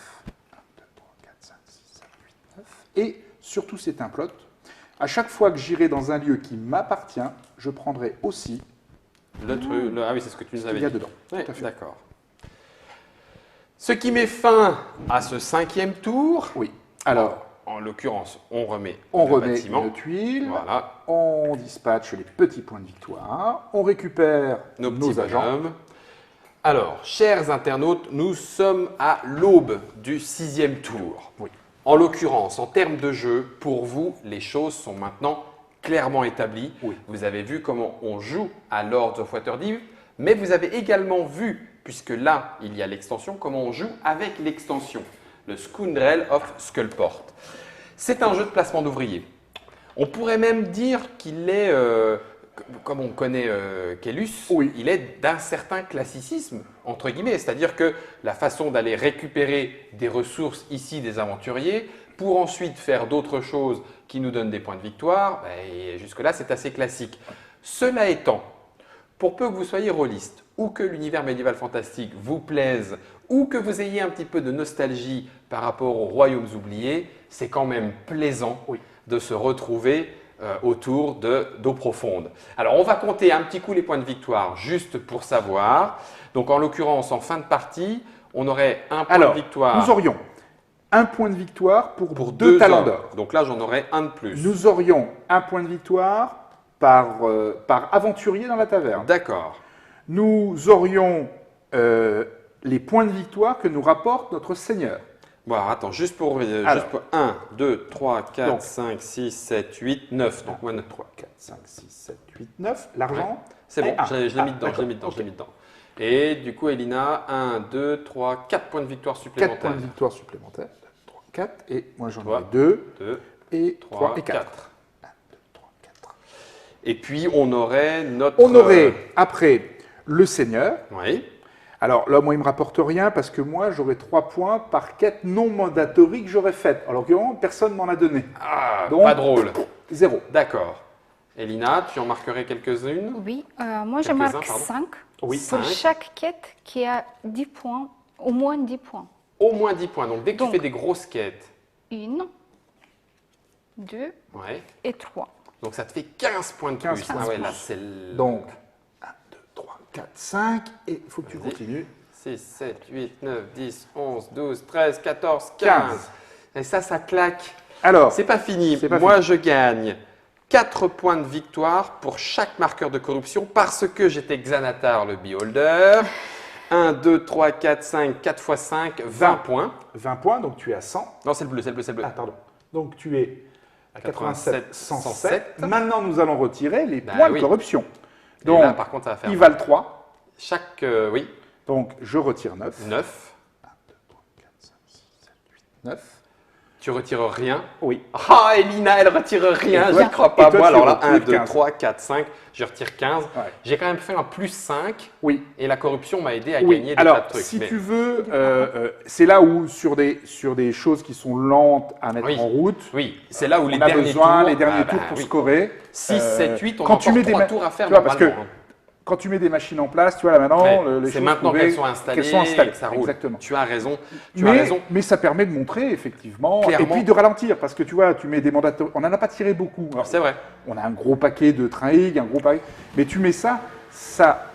1, 2, 3, 4, 5, 6, 7, 8, 9. Et surtout, c'est un plot. À chaque fois que j'irai dans un lieu qui m'appartient, je prendrai aussi Le truc. Ah oui, c'est ce que tu nous ce avais qu'il y a dit. dedans. Ouais, Tout à fait. d'accord. Ce qui met fin à ce 5e tour. Oui. Alors, En l'occurrence, on remet on le remet bâtiment. une tuile, Voilà, on dispatche les petits points de victoire, on récupère nos petits agents. bonhommes. Alors, chers internautes, nous sommes à l'aube du 6e tour. Oui. En l'occurrence, en termes de jeu, pour vous, les choses sont maintenant clairement établies. Oui. Vous avez vu comment on joue à Lords of Waterdeep, mais vous avez également vu, puisque là, il y a l'extension, comment on joue avec l'extension, le Scoundrel of Skullport. C'est un jeu de placement d'ouvriers. On pourrait même dire qu'il est, comme on connaît Kélus, Oui. il est d'un certain classicisme, entre guillemets. C'est-à-dire que la façon d'aller récupérer des ressources ici des aventuriers pour ensuite faire d'autres choses qui nous donnent des points de victoire, ben, jusque-là, c'est assez classique. Cela étant, pour peu que vous soyez rôliste ou que l'univers médiéval fantastique vous plaise ou que vous ayez un petit peu de nostalgie par rapport aux royaumes oubliés, c'est quand même plaisant Oui. de se retrouver autour d'eau profonde. Alors, on va compter un petit coup les points de victoire juste pour savoir. Donc, en l'occurrence, en fin de partie, on aurait un point Alors, de victoire nous aurions un point de victoire pour, pour 2 talents hommes. d'or. Donc là, j'en aurais un de plus. Nous aurions un point de victoire par aventurier dans la taverne. D'accord. Nous aurions les points de victoire que nous rapporte notre seigneur. Bon, alors, attends, juste pour Alors. 1, 2, 3, 4, Donc. 5, 6, 7, 8, 9. Donc, moi, 9. 3, 4, 5, 6, 7, 8, 9. L'argent. C'est bon, Et un. je l'ai mis dedans, d'accord, je l'ai mis dedans, ok. je l'ai mis dedans. Et du coup, Elina, 1, 2, 3, 4 points de victoire 4 supplémentaires. points de victoire supplémentaires. 2, 3, 4. Et moi j'en ai Toi. 2. 2, Et 3, 3 et 4. 4. 1, 2, 3, 4. Et puis, on aurait notre… On aurait après le seigneur. Oui, Alors là, moi, il ne me rapporte rien parce que moi, j'aurais 3 points par quête non mandatory que j'aurais faite. Alors que personne ne m'en a donné. ah, Donc, pas drôle. 0. D'accord. Elina, tu en marquerais quelques-unes? Oui, moi je Quelques-uns, marque pardon. 5 Oui, pour 5. chaque quête qui a 10 points, au moins 10 points. Au moins 10 points. Donc, dès que Donc. tu fais des grosses quêtes, 1, 2 ouais. et 3. Donc, ça te fait 15 points de 15 plus. points Ah de ouais, plus. là, c'est le… Donc, 1, 2, 3, 4, 5. Et il faut que tu Vas-y. continues. 6, 7, 8, 9, 10, 11, 12, 13, 14, 15. Et ça claque. Alors, C'est pas fini. C'est pas Moi, je gagne 4 points de victoire pour chaque marqueur de corruption parce que j'étais Xanatar, le beholder. 1, 2, 3, 4, 5, 4 x 5, 20 20. points. 20 points, donc tu es à 100. Non, c'est le bleu, c'est le bleu, c'est le bleu. Ah, pardon. Donc tu es à 87, 107. 107. Maintenant, nous allons retirer les Bah points oui. de corruption. Et Donc, là, par contre, ça va faire ils valent 3. chaque, oui, Donc, je retire 9. 9. 1, 2, 3, 4, 5, 6, 7, 8, 9. Tu retires rien. Oui. Ah, Elina, elle retire rien, Et toi- j'y crois pas. et toi, Moi, tu alors là, retires 1, 2, 15. 3, 4, 5, je retire 15. Ouais. J'ai quand même fait un plus 5 Oui. et la corruption m'a aidé à Oui. gagner des Alors, tas de trucs. si Mais- tu veux, c'est là où, sur des choses qui sont lentes à mettre Oui. en route, Oui, c'est là où les on a derniers besoin, tours… les derniers ah bah tours pour oui. scorer. 6, 7, 8, on a quand tu encore mets des 3 ma- tours à faire tu vois, parce normalement. que quand tu mets des machines en place, tu vois là maintenant, Ouais, les c'est choses maintenant prouvées qu'elles sont installées, et que ça roule. Exactement. Tu as raison. Tu as raison. Mais ça permet de montrer effectivement, et Clairement. puis de ralentir, parce que tu vois, tu mets des mandats, on n'en a pas tiré beaucoup. Alors, C'est vrai. on a un gros paquet de Traig, un gros paquet, mais tu mets ça,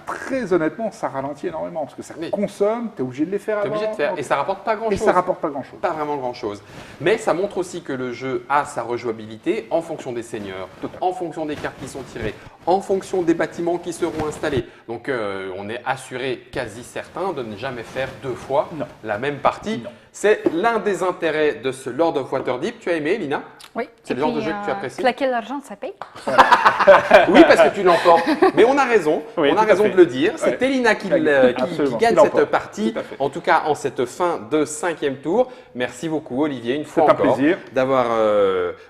très honnêtement, ça ralentit énormément, parce que ça Oui. consomme, tu es obligé de les faire Tu es avant. obligé de faire. Et ça rapporte pas Et grand-chose. ça rapporte pas grand-chose. Pas vraiment grand-chose. Mais ça montre aussi que le jeu a sa rejouabilité en fonction des seigneurs, en fonction des cartes qui sont tirées, en fonction des bâtiments qui seront installés. Donc on est assuré, quasi certain, de ne jamais faire 2 fois Non. la même partie. Non. C'est l'un des intérêts de ce Lord of Waterdeep. Tu as aimé, Lina? Oui. C'est Et le genre de puis, jeu que tu apprécies? Claquer l'argent, ça paye. Oui, parce que tu l'emportes. Mais on a raison, Oui, on a tout à raison fait. de le dire. C'est Ouais. Elina qui Absolument. gagne Qui l'emporte. cette partie, Tout à fait. en tout cas en cette fin de 5e tour. Merci beaucoup Olivier, une fois C'est un encore, plaisir. d'avoir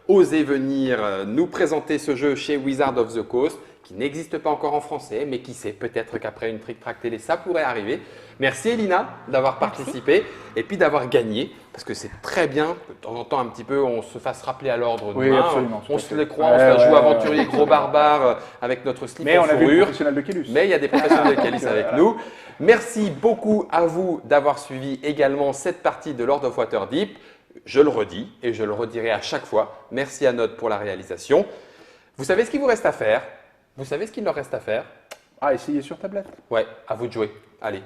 osé venir nous présenter ce jeu chez Wizard of the Coast, qui n'existe pas encore en français, mais qui sait, peut-être qu'après une Trick Track télé, ça pourrait arriver. Merci Elina d'avoir participé et puis d'avoir gagné, parce que c'est très bien que de temps en temps, un petit peu, on se fasse rappeler à l'ordre Oui, demain. absolument, tout On à se fait. les croit, on se la joue aventurier gros barbare avec notre slip Mais en on a vu le fourrure. professionnel de Kélus. Mais il y a des professionnels de Calis avec nous. Merci beaucoup à vous d'avoir suivi également cette partie de Lord of Waterdeep. Je le redis et je le redirai à chaque fois. Merci à Nod pour la réalisation. Vous savez ce qu'il vous reste à faire? Vous savez ce qu'il leur reste à faire? Ah, essayez sur tablette. Ouais, à vous de jouer. Allez.